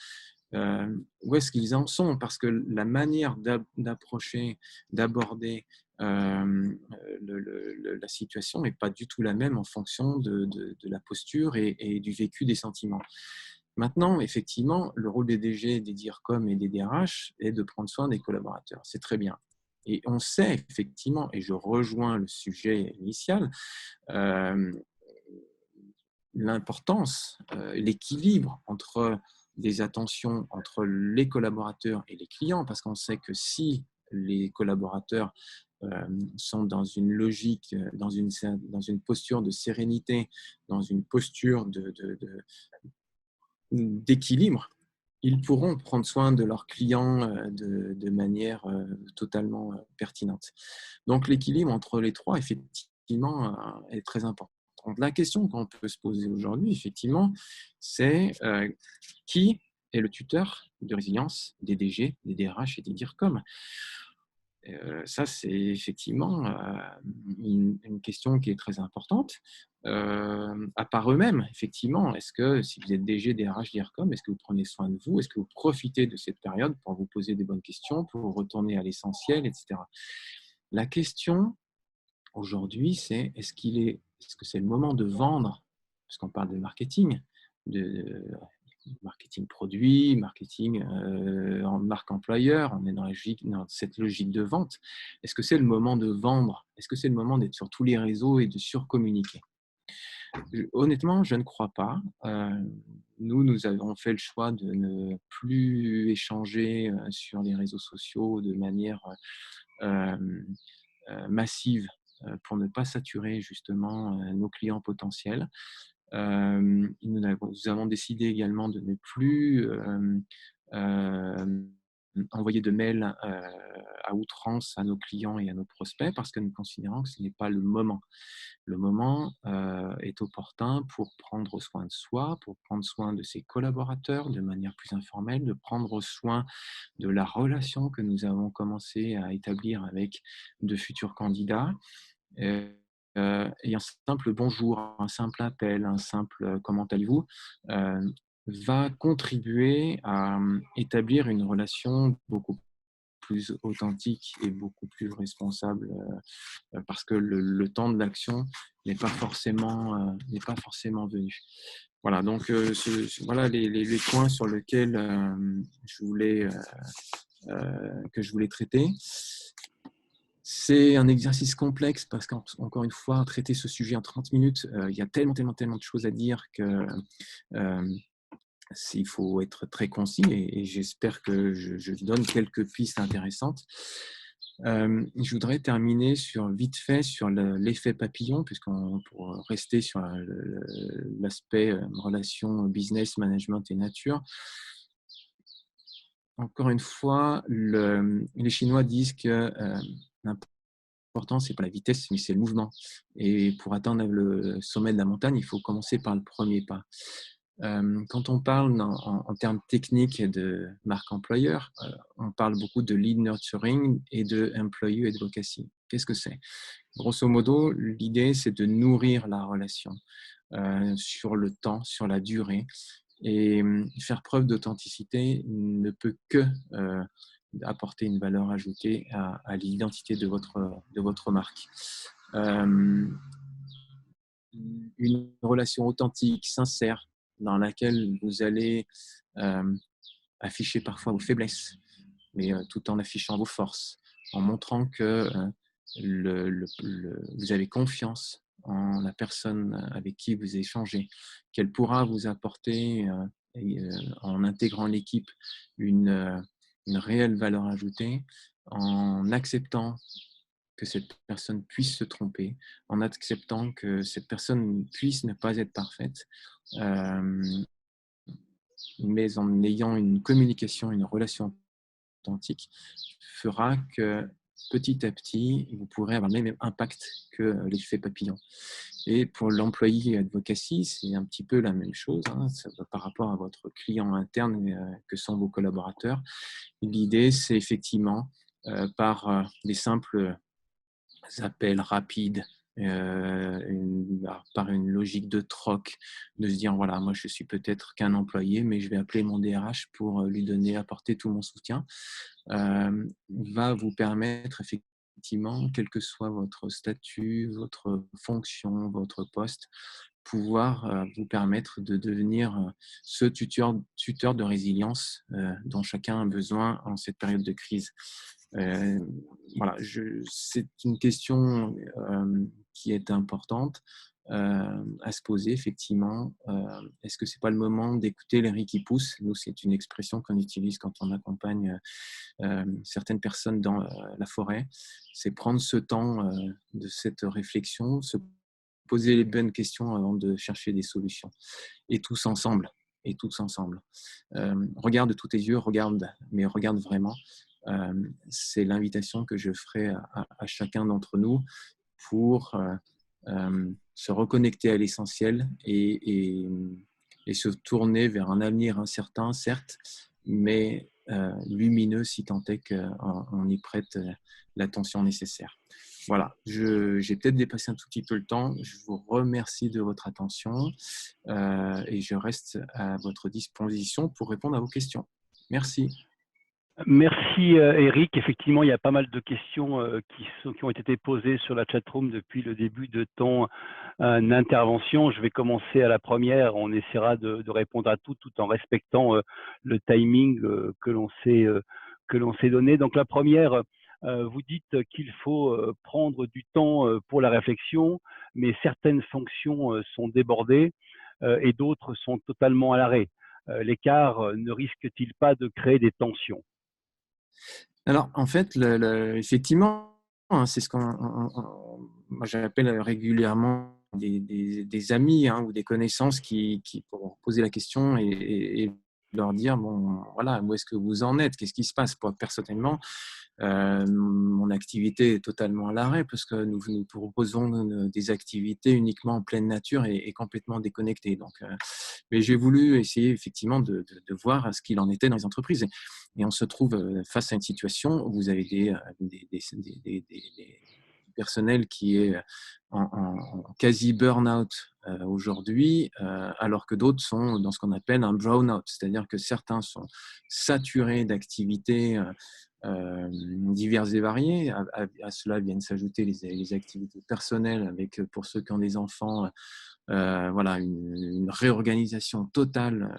où est-ce qu'ils en sont? Parce que la manière d'approcher, d'aborder la situation n'est pas du tout la même en fonction de la posture et du vécu des sentiments. Maintenant, effectivement, le rôle des DG, des DIRCOM et des DRH est de prendre soin des collaborateurs. C'est très bien. Et on sait effectivement, et je rejoins le sujet initial, euh, l'importance, l'équilibre entre des attentions entre les collaborateurs et les clients, parce qu'on sait que si les collaborateurs sont dans une logique, dans une posture de sérénité, dans une posture d'équilibre, ils pourront prendre soin de leurs clients de manière totalement pertinente. Donc l'équilibre entre les trois, effectivement, est très important. Donc, la question qu'on peut se poser aujourd'hui, effectivement, c'est qui est le tuteur de résilience des DG, des DRH et des DIRCOM? Ça, c'est effectivement une question qui est très importante. À part eux-mêmes, effectivement, est-ce que si vous êtes DG, DRH, DIRCOM, est-ce que vous prenez soin de vous? Est-ce que vous profitez de cette période pour vous poser des bonnes questions, pour retourner à l'essentiel, etc. La question aujourd'hui, c'est est-ce que c'est le moment de vendre, parce qu'on parle de marketing, de marketing produit, marketing en marque employeur, on est dans cette logique de vente. Est-ce que c'est le moment de vendre? Est-ce que c'est le moment d'être sur tous les réseaux et de surcommuniquer? Honnêtement, je ne crois pas. Nous avons fait le choix de ne plus échanger sur les réseaux sociaux de manière massive pour ne pas saturer justement nos clients potentiels. Nous avons décidé également de ne plus envoyer de mails à outrance à nos clients et à nos prospects parce que nous considérons que ce n'est pas le moment. Le moment est opportun pour prendre soin de soi, pour prendre soin de ses collaborateurs de manière plus informelle, de prendre soin de la relation que nous avons commencé à établir avec de futurs candidats. Et un simple bonjour, un simple appel, un simple comment allez-vous va contribuer à établir une relation beaucoup plus authentique et beaucoup plus responsable parce que le temps de l'action n'est pas forcément venu. Voilà, donc voilà les points sur lesquels que je voulais traiter. C'est un exercice complexe parce qu'encore une fois, traiter ce sujet en 30 minutes, il y a tellement de choses à dire que il faut être très concis et j'espère que je donne quelques pistes intéressantes. Je voudrais terminer vite fait sur l'effet papillon, pour rester sur l'aspect relation business, management et nature. Encore une fois, les Chinois disent que l'important, ce n'est pas la vitesse, mais c'est le mouvement. Et pour atteindre le sommet de la montagne, il faut commencer par le premier pas. Quand on parle en termes techniques de marque employeur, on parle beaucoup de lead nurturing et de employee advocacy. Qu'est-ce que c'est? Grosso modo, l'idée, c'est de nourrir la relation sur le temps, sur la durée. Et faire preuve d'authenticité ne peut que apporter une valeur ajoutée à l'identité de votre marque. Une relation authentique, sincère, dans laquelle vous allez afficher parfois vos faiblesses, mais tout en affichant vos forces, en montrant que vous avez confiance en la personne avec qui vous échangez, qu'elle pourra vous apporter, en intégrant l'équipe, une réelle valeur ajoutée. en acceptant que cette personne puisse se tromper, en acceptant que cette personne puisse ne pas être parfaite, euh, mais en ayant une communication, une relation authentique, fera que petit à petit, vous pourrez avoir le même impact que l'effet papillon. Et pour l'employé advocacy, c'est un petit peu la même chose, hein, par rapport à votre client interne que sont vos collaborateurs. L'idée, c'est effectivement par des simples appels rapides, par une logique de troc, de se dire voilà, moi je suis peut-être qu'un employé, mais je vais appeler mon DRH pour lui donner, apporter tout mon soutien, va vous permettre effectivement, quel que soit votre statut, votre fonction, votre poste, pouvoir vous permettre de devenir ce tuteur de résilience dont chacun a besoin en cette période de crise. Voilà, c'est une question qui est importante à se poser, effectivement. Est-ce que ce n'est pas le moment d'écouter les riz qui poussent? Nous, c'est une expression qu'on utilise quand on accompagne certaines personnes dans la forêt. C'est prendre ce temps de cette réflexion, se poser les bonnes questions avant de chercher des solutions. Et tous ensemble. Et tous ensemble. Regarde de tous tes yeux, regarde, mais regarde vraiment. C'est l'invitation que je ferai à chacun d'entre nous pour se reconnecter à l'essentiel et se tourner vers un avenir incertain, certes, mais lumineux si tant est qu'on y prête l'attention nécessaire. Voilà, j'ai peut-être dépassé un tout petit peu le temps. Je vous remercie de votre attention et je reste à votre disposition pour répondre à vos questions. Merci. Merci Eric. Effectivement, il y a pas mal de questions qui ont été posées sur la chatroom depuis le début de ton intervention. Je vais commencer à la première. On essaiera de répondre à tout en respectant le timing que l'on s'est donné. Donc la première, vous dites qu'il faut prendre du temps pour la réflexion, mais certaines fonctions sont débordées et d'autres sont totalement à l'arrêt. L'écart ne risque-t-il pas de créer des tensions? Alors, en fait, effectivement, hein, c'est ce moi j'appelle régulièrement des amis hein, ou des connaissances qui pour poser la question et leur dire bon, voilà, où est-ce que vous en êtes? Qu'est-ce qui se passe? Personnellement, mon activité est totalement à l'arrêt parce que nous proposons des activités uniquement en pleine nature et complètement déconnectées. Donc, mais j'ai voulu essayer effectivement de voir ce qu'il en était dans les entreprises. Et on se trouve face à une situation où vous avez des personnel qui est en quasi burn-out aujourd'hui, alors que d'autres sont dans ce qu'on appelle un brown-out, c'est-à-dire que certains sont saturés d'activités diverses et variées. À cela viennent s'ajouter les activités personnelles avec, pour ceux qui ont des enfants, voilà, une réorganisation totale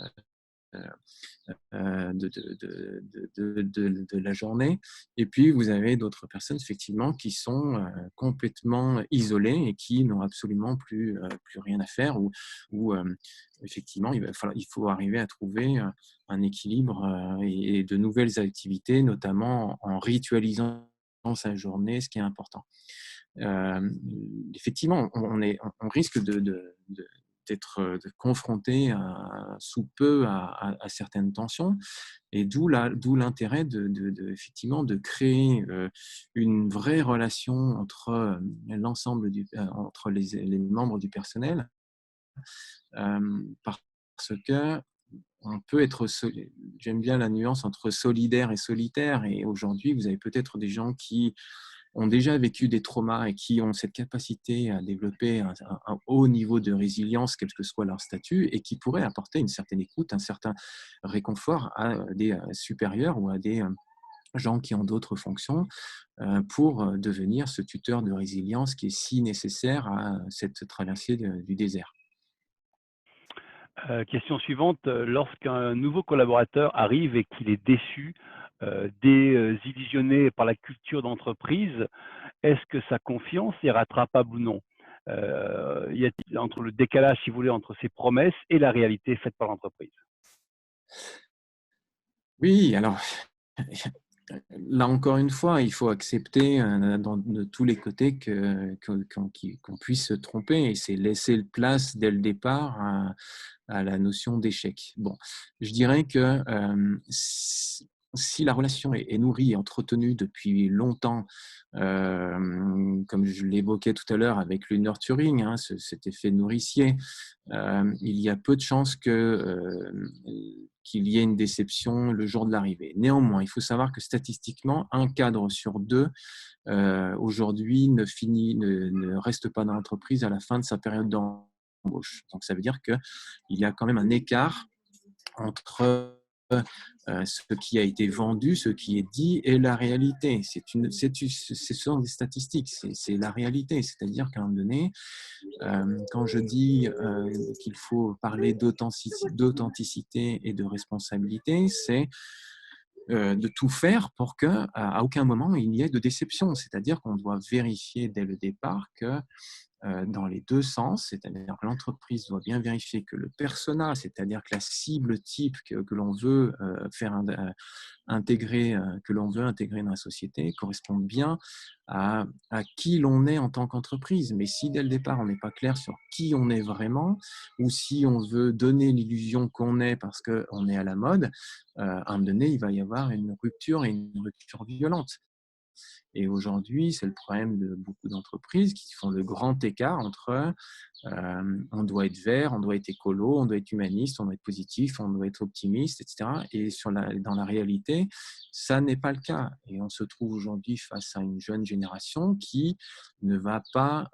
de la journée. Et puis, vous avez d'autres personnes, effectivement, qui sont complètement isolées et qui n'ont absolument plus rien à faire ou effectivement, il faut arriver à trouver un équilibre et de nouvelles activités, notamment en ritualisant sa journée, ce qui est important. Effectivement, on risque d'être confronté sous peu à certaines tensions, et d'où l'intérêt effectivement de créer une vraie relation entre l'ensemble entre les membres du personnel, parce que on peut être, j'aime bien la nuance entre solidaire et solitaire, et aujourd'hui vous avez peut-être des gens qui ont déjà vécu des traumas et qui ont cette capacité à développer un haut niveau de résilience, quel que soit leur statut, et qui pourraient apporter une certaine écoute, un certain réconfort à des supérieurs ou à des gens qui ont d'autres fonctions pour devenir ce tuteur de résilience qui est si nécessaire à cette traversée du désert. Question suivante, lorsqu'un nouveau collaborateur arrive et qu'il est déçu, désillusionné par la culture d'entreprise, est-ce que sa confiance est rattrapable ou non? Y a-t-il entre le décalage, si vous voulez, entre ses promesses et la réalité faite par l'entreprise? Oui, alors là encore une fois, il faut accepter de tous les côtés qu'on puisse se tromper, et c'est laisser place dès le départ à la notion d'échec. Bon, je dirais que si la relation est nourrie et entretenue depuis longtemps, comme je l'évoquais tout à l'heure avec le nurturing, hein, cet effet nourricier, il y a peu de chances qu'il y ait une déception le jour de l'arrivée. Néanmoins, il faut savoir que statistiquement, un cadre sur deux aujourd'hui ne reste pas dans l'entreprise à la fin de sa période d'embauche. Donc ça veut dire qu'il y a quand même un écart entre ce qui a été vendu, ce qui est dit et la réalité. Ce sont des statistiques, c'est la réalité. C'est-à-dire qu'à un moment donné, quand je dis qu'il faut parler d'authenticité et de responsabilité, c'est de tout faire pour qu'à aucun moment il n'y ait de déception. C'est-à-dire qu'on doit vérifier dès le départ que dans les deux sens, c'est-à-dire que l'entreprise doit bien vérifier que le persona, c'est-à-dire que la cible type que l'on veut intégrer, dans la société, correspond bien à qui l'on est en tant qu'entreprise. Mais si dès le départ on n'est pas clair sur qui on est vraiment, ou si on veut donner l'illusion qu'on est parce qu'on est à la mode, à un moment donné, il va y avoir une rupture, et une rupture violente. Et aujourd'hui, c'est le problème de beaucoup d'entreprises qui font le grand écart entre on doit être vert, on doit être écolo, on doit être humaniste, on doit être positif, on doit être optimiste, etc. Et dans la réalité, ça n'est pas le cas. Et on se trouve aujourd'hui face à une jeune génération qui ne va pas,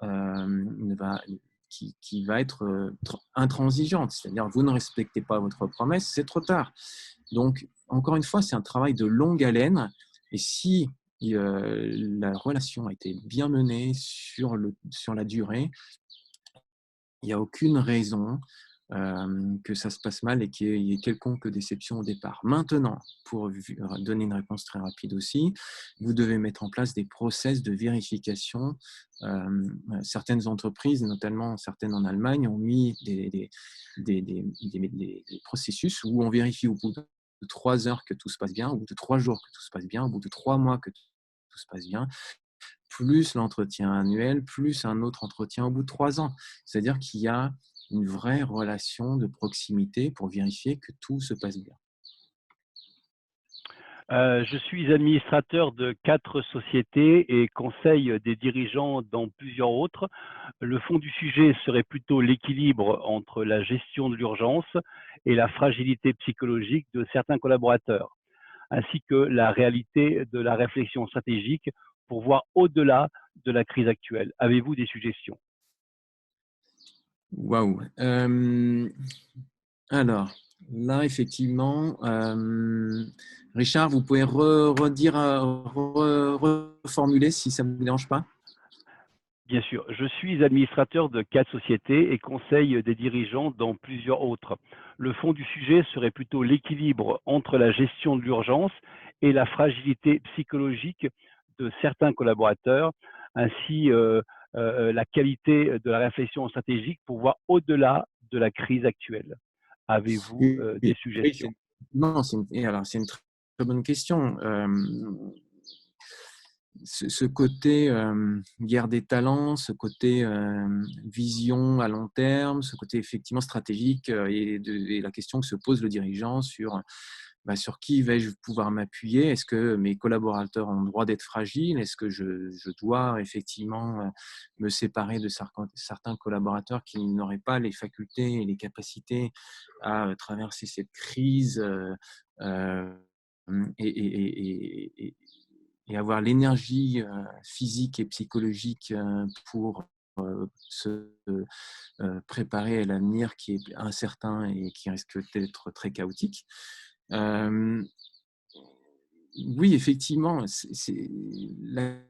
qui va être intransigeante. C'est-à-dire, vous ne respectez pas votre promesse, c'est trop tard. Donc, encore une fois, c'est un travail de longue haleine. Et si la relation a été bien menée sur la durée, il n'y a aucune raison que ça se passe mal et qu'il y ait quelconque déception au départ. Maintenant, pour donner une réponse très rapide aussi, vous devez mettre en place des process de vérification. Certaines entreprises, notamment certaines en Allemagne, ont mis des processus où on vérifie au bout de 3 heures que tout se passe bien, au bout de 3 jours que tout se passe bien, au bout de 3 mois que tout se passe bien, plus l'entretien annuel, plus un autre entretien au bout de 3 ans. C'est-à-dire qu'il y a une vraie relation de proximité pour vérifier que tout se passe bien. Je suis administrateur de 4 sociétés et conseille des dirigeants dans plusieurs autres. Le fond du sujet serait plutôt l'équilibre entre la gestion de l'urgence et la fragilité psychologique de certains collaborateurs, ainsi que la réalité de la réflexion stratégique pour voir au-delà de la crise actuelle. Avez-vous des suggestions? Waouh! Alors, là, effectivement, Richard, vous pouvez reformuler si ça ne vous dérange pas? Bien sûr, je suis administrateur de 4 sociétés et conseille des dirigeants dans plusieurs autres. Le fond du sujet serait plutôt l'équilibre entre la gestion de l'urgence et la fragilité psychologique de certains collaborateurs, ainsi la qualité de la réflexion stratégique pour voir au-delà de la crise actuelle. Avez-vous des Oui, suggestions? non, c'est une très bonne question. Ce côté guerre des talents, ce côté vision à long terme, ce côté effectivement stratégique et la question que se pose le dirigeant sur qui vais-je pouvoir m'appuyer? Est-ce que mes collaborateurs ont le droit d'être fragiles? Est-ce que je dois effectivement me séparer de certains collaborateurs qui n'auraient pas les facultés et les capacités à traverser cette crise et, et avoir l'énergie physique et psychologique pour se préparer à l'avenir qui est incertain et qui risque d'être très chaotique. Oui, effectivement, la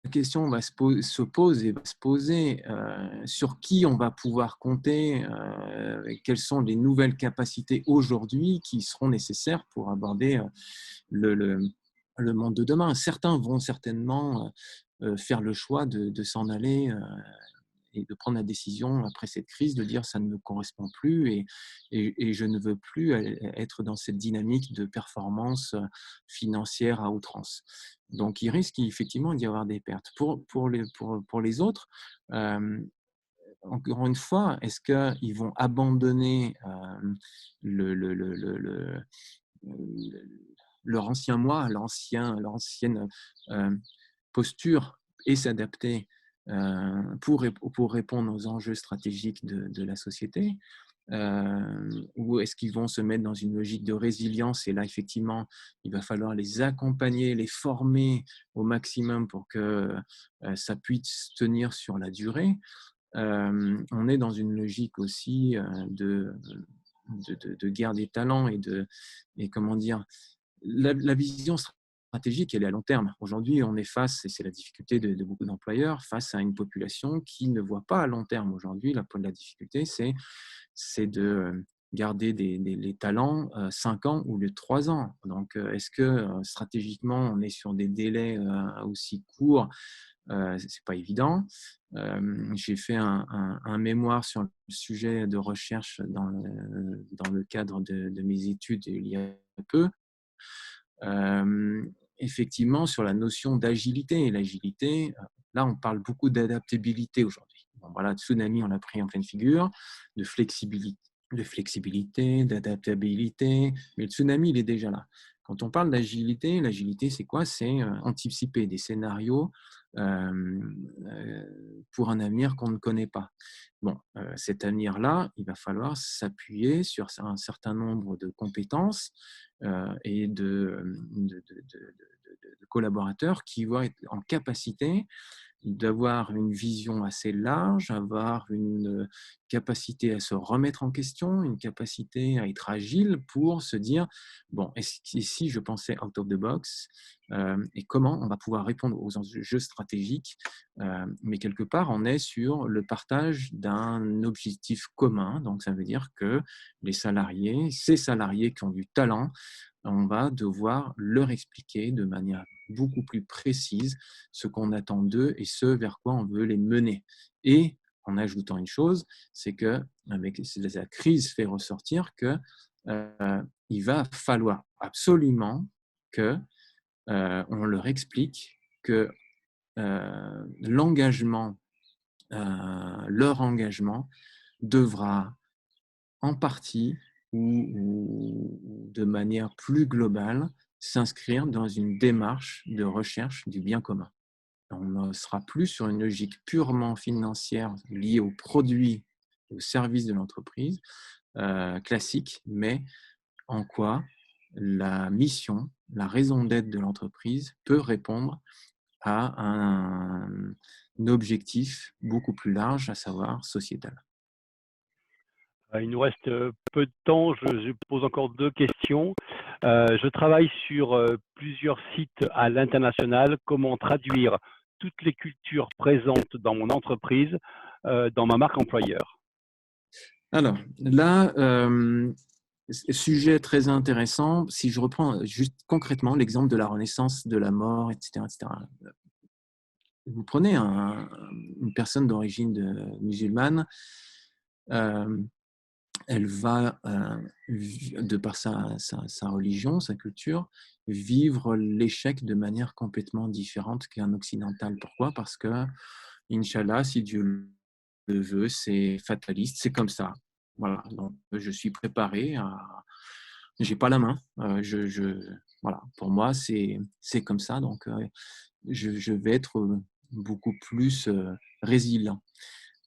question se pose et va se poser sur qui on va pouvoir compter, quelles sont les nouvelles capacités aujourd'hui qui seront nécessaires pour aborder le monde de demain. Certains vont certainement faire le choix de s'en aller et de prendre la décision après cette crise de dire ça ne me correspond plus et je ne veux plus être dans cette dynamique de performance financière à outrance. Donc, il risque effectivement d'y avoir des pertes. Pour les autres, encore une fois, est-ce qu'ils vont abandonner leur ancien moi, l'ancienne posture et s'adapter pour répondre aux enjeux stratégiques de la société, ou est-ce qu'ils vont se mettre dans une logique de résilience et là, effectivement, il va falloir les accompagner, les former au maximum pour que ça puisse tenir sur la durée. On est dans une logique aussi de guerre des talents et comment dire, la vision stratégique, elle est à long terme. Aujourd'hui, on est face, et c'est la difficulté de beaucoup d'employeurs, face à une population qui ne voit pas à long terme. Aujourd'hui, la difficulté, c'est de garder les talents 5 ans ou 3 ans. Donc, est-ce que stratégiquement, on est sur des délais aussi courts? C'est pas évident. J'ai fait un mémoire sur le sujet de recherche dans le cadre de mes études il y a peu. Effectivement, sur la notion d'agilité. Et l'agilité, là, on parle beaucoup d'adaptabilité aujourd'hui. Bon, voilà, tsunami, on l'a pris en pleine figure, de flexibilité, d'adaptabilité, mais le tsunami, il est déjà là. Quand on parle d'agilité, l'agilité, c'est quoi? C'est anticiper des scénarios pour un avenir qu'on ne connaît pas. Bon, cet avenir-là, il va falloir s'appuyer sur un certain nombre de compétences et de collaborateurs qui vont être en capacité d'avoir une vision assez large, avoir une capacité à se remettre en question, une capacité à être agile pour se dire, bon, et si je pensais out of the box, et comment on va pouvoir répondre aux enjeux stratégiques, mais quelque part, on est sur le partage d'un objectif commun, donc ça veut dire que ces salariés qui ont du talent, on va devoir leur expliquer de manière beaucoup plus précise ce qu'on attend d'eux et ce vers quoi on veut les mener. Et en ajoutant une chose, c'est que avec la crise fait ressortir que il va falloir absolument que on leur explique que l'engagement, leur engagement devra en partie ou de manière plus globale s'inscrire dans une démarche de recherche du bien commun. On ne sera plus sur une logique purement financière liée aux produits et aux services de l'entreprise classique, mais en quoi la mission, la raison d'être de l'entreprise peut répondre à un objectif beaucoup plus large, à savoir sociétal. Il nous reste peu de temps. Je pose encore 2 questions. Je travaille sur plusieurs sites à l'international. Comment traduire toutes les cultures présentes dans mon entreprise dans ma marque employeur? Alors là, sujet très intéressant. Si je reprends juste concrètement l'exemple de la Renaissance, de la mort, etc. Vous prenez une personne d'origine musulmane, elle va, de par sa religion, sa culture, vivre l'échec de manière complètement différente qu'un occidental. Pourquoi? Parce que, Inch'Allah, si Dieu le veut, c'est fataliste, c'est comme ça. Voilà, donc je suis préparé j'ai pas la main. Voilà, pour moi, c'est comme ça, donc je vais être beaucoup plus résilient.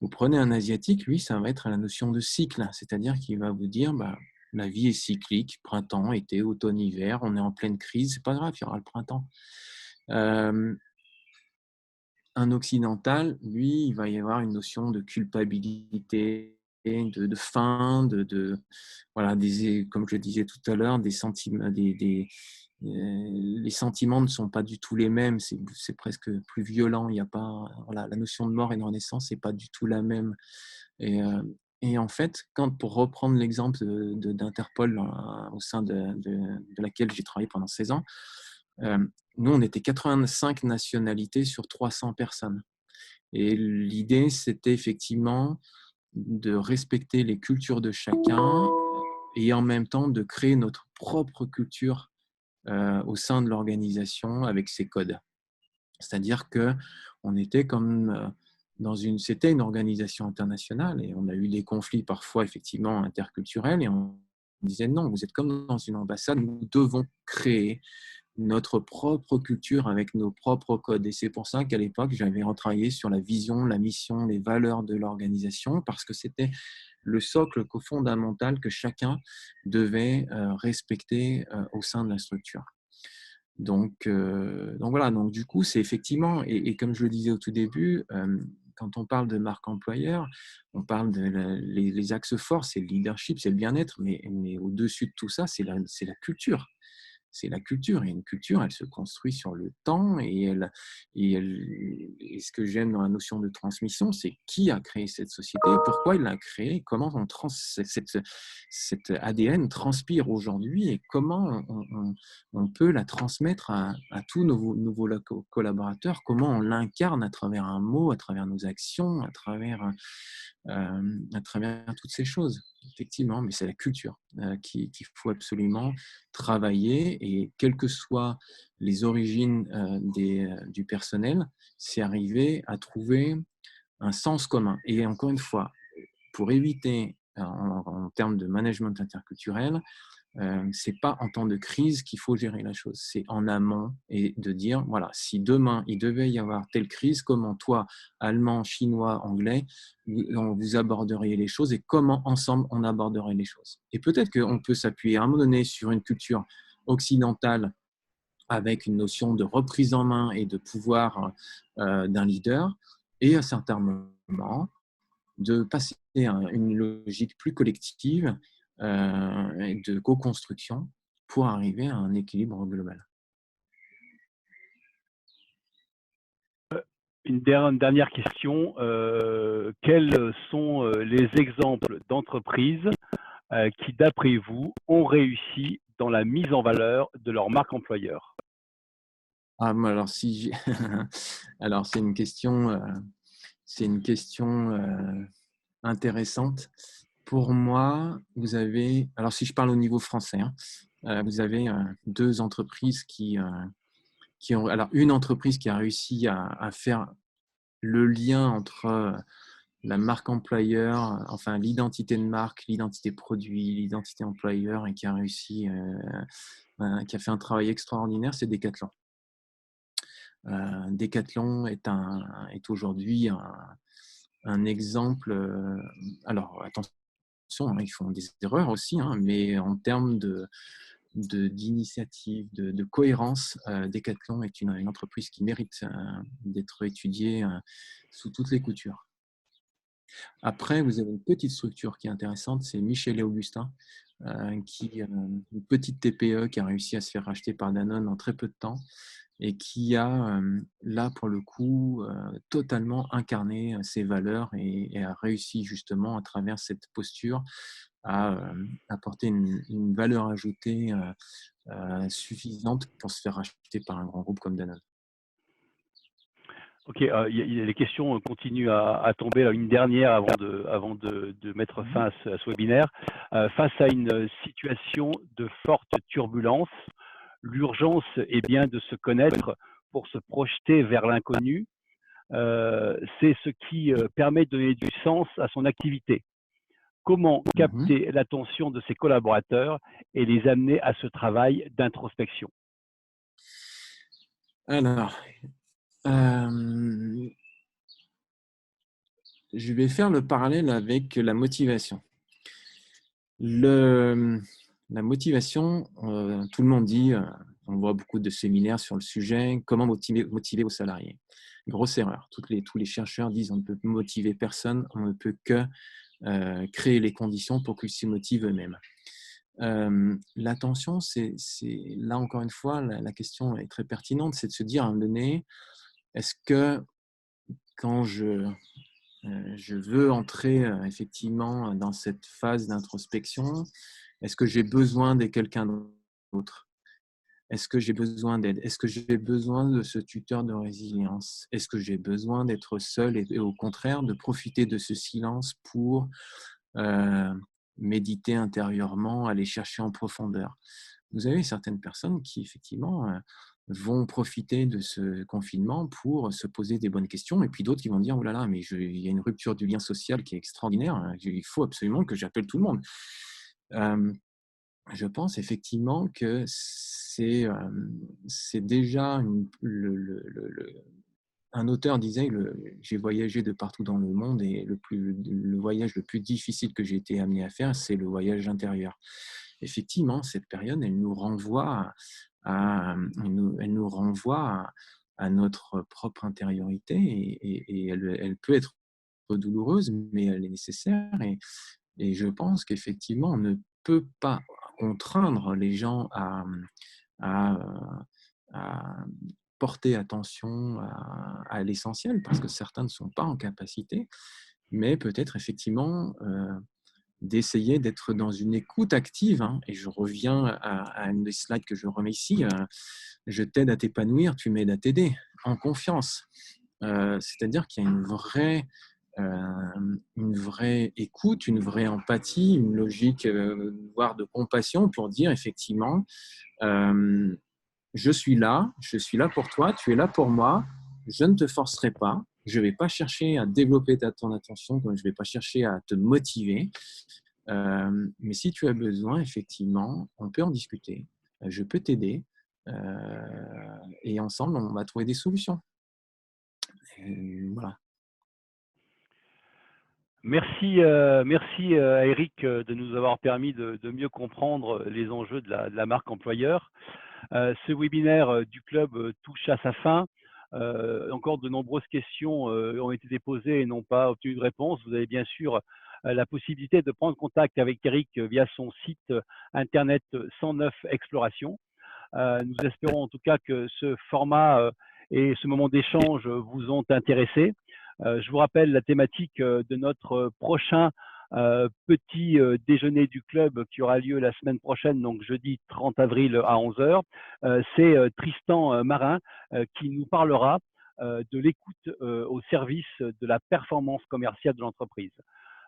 Vous prenez un asiatique, lui, ça va être la notion de cycle, c'est-à-dire qu'il va vous dire, la vie est cyclique, printemps, été, automne, hiver, on est en pleine crise, c'est pas grave, il y aura le printemps. Un occidental, lui, il va y avoir une notion de culpabilité, de faim, voilà, comme je le disais tout à l'heure, des sentiments, les sentiments ne sont pas du tout les mêmes, c'est presque plus violent. Il y a pas, voilà, la notion de mort et de renaissance, c'est pas du tout la même. Et en fait, pour reprendre l'exemple d'Interpol au sein de laquelle j'ai travaillé pendant 16 ans, nous, on était 85 nationalités sur 300 personnes. Et l'idée, c'était effectivement de respecter les cultures de chacun et en même temps de créer notre propre culture au sein de l'organisation avec ses codes. C'est-à-dire qu'on était comme c'était une organisation internationale et on a eu des conflits parfois effectivement interculturels et on disait non, vous êtes comme dans une ambassade, nous devons créer notre propre culture avec nos propres codes. Et c'est pour ça qu'à l'époque, j'avais retravaillé sur la vision, la mission, les valeurs de l'organisation, parce que c'était le socle fondamental que chacun devait respecter au sein de la structure. Donc voilà, donc du coup, c'est effectivement, et comme je le disais au tout début, quand on parle de marque employeur, on parle les axes forts, c'est le leadership, c'est le bien-être, mais au-dessus de tout ça, c'est la culture. C'est la culture. Et une culture, elle se construit sur le temps. Et ce que j'aime dans la notion de transmission, c'est qui a créé cette société, pourquoi il l'a créée, comment cet ADN transpire aujourd'hui et comment on peut la transmettre à tous nos nouveaux collaborateurs, comment on l'incarne à travers un mot, à travers nos actions, à travers toutes ces choses. Effectivement, mais c'est la culture qu'il faut absolument travailler et quelles que soient les origines du personnel, c'est arriver à trouver un sens commun. Et encore une fois, pour éviter, en termes de management interculturel, c'est pas en temps de crise qu'il faut gérer la chose, c'est en amont et de dire, voilà, si demain il devait y avoir telle crise, comment toi, allemand, chinois, anglais, vous aborderiez les choses et comment ensemble on aborderait les choses. Et peut-être qu'on peut s'appuyer à un moment donné sur une culture occidentale avec une notion de reprise en main et de pouvoir d'un leader, et à certains moments, de passer à une logique plus collective et de co-construction pour arriver à un équilibre global. Une dernière question. Quels sont les exemples d'entreprises qui, d'après vous, ont réussi dans la mise en valeur de leur marque employeur? Alors, alors c'est une question, intéressante. Pour moi, vous avez, alors si je parle au niveau français, vous avez deux entreprises qui ont, alors une entreprise qui a réussi à faire le lien entre la marque employeur, enfin l'identité de marque, l'identité produit, l'identité employeur et qui a réussi, qui a fait un travail extraordinaire, c'est Decathlon. Decathlon est aujourd'hui un exemple. Alors attention, ils font des erreurs aussi, mais en termes d'initiative, de cohérence, Decathlon est une entreprise qui mérite d'être étudiée sous toutes les coutures. Après, vous avez une petite structure qui est intéressante, c'est Michel et Augustin, une petite TPE qui a réussi à se faire racheter par Danone en très peu de temps et qui a, là, pour le coup, totalement incarné ses valeurs et a réussi justement, à travers cette posture, à apporter une valeur ajoutée suffisante pour se faire racheter par un grand groupe comme Danone. Ok, les questions continuent à tomber. Là, une dernière avant de mettre fin à ce webinaire. Face à une situation de forte turbulence, l'urgence est bien de se connaître pour se projeter vers l'inconnu. C'est ce qui permet de donner du sens à son activité. Comment capter l'attention de ses collaborateurs et les amener à ce travail d'introspection? Alors, je vais faire le parallèle avec la motivation. La motivation, tout le monde dit, on voit beaucoup de séminaires sur le sujet, comment motiver vos salariés. Grosse erreur. Tous les chercheurs disent on ne peut motiver personne, on ne peut que créer les conditions pour qu'ils se motivent eux-mêmes. L'attention, c'est là encore une fois, la question est très pertinente, c'est de se dire à un moment donné, est-ce que quand je veux entrer effectivement dans cette phase d'introspection, est-ce que j'ai besoin de quelqu'un d'autre? Est-ce que j'ai besoin d'aide? Est-ce que j'ai besoin de ce tuteur de résilience? Est-ce que j'ai besoin d'être seul et au contraire de profiter de ce silence pour méditer intérieurement, aller chercher en profondeur? Vous avez certaines personnes qui effectivement vont profiter de ce confinement pour se poser des bonnes questions, et puis d'autres qui vont dire: «Oh là là, mais il y a une rupture du lien social qui est extraordinaire, hein, il faut absolument que j'appelle tout le monde». Euh, je pense effectivement que c'est déjà un auteur disait: j'ai voyagé de partout dans le monde et le voyage le plus difficile que j'ai été amené à faire, c'est le voyage intérieur. Effectivement, cette période, elle nous renvoie elle nous renvoie à notre propre intériorité, et elle peut être douloureuse, mais elle est nécessaire. Et je pense qu'effectivement, on ne peut pas contraindre les gens à, à porter attention à l'essentiel, parce que certains ne sont pas en capacité, mais peut-être effectivement d'essayer d'être dans une écoute active, hein. Et je reviens à une des slides que je remets ici. Je t'aide à t'épanouir, tu m'aides à t'aider, en confiance. C'est-à-dire qu'il y a une vraie écoute, une vraie empathie, une logique, voire de compassion, pour dire effectivement, je suis là pour toi, tu es là pour moi, je ne te forcerai pas, je ne vais pas chercher à développer ton attention, je ne vais pas chercher à te motiver, mais si tu as besoin, effectivement, on peut en discuter, je peux t'aider, et ensemble, on va trouver des solutions. Voilà. Merci, merci à Eric de nous avoir permis de mieux comprendre les enjeux de la marque employeur. Ce webinaire du club touche à sa fin. Encore de nombreuses questions ont été déposées et n'ont pas obtenu de réponse. Vous avez bien sûr la possibilité de prendre contact avec Eric via son site internet 109 Exploration. Nous espérons en tout cas que ce format et ce moment d'échange vous ont intéressé. Je vous rappelle la thématique de notre prochain petit déjeuner du club qui aura lieu la semaine prochaine, donc jeudi 30 avril à 11 heures. C'est Tristan Marin qui nous parlera de l'écoute au service de la performance commerciale de l'entreprise.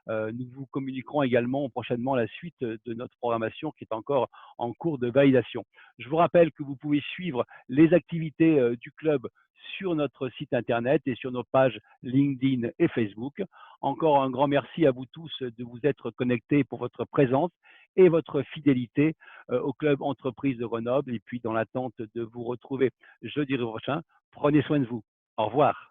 Nous vous communiquerons également prochainement la suite de notre programmation qui est encore en cours de validation. Je vous rappelle que vous pouvez suivre les activités du club sur notre site internet et sur nos pages LinkedIn et Facebook. Encore un grand merci à vous tous de vous être connectés pour votre présence et votre fidélité au club entreprise de Grenoble. Et puis, dans l'attente de vous retrouver jeudi prochain, prenez soin de vous. Au revoir.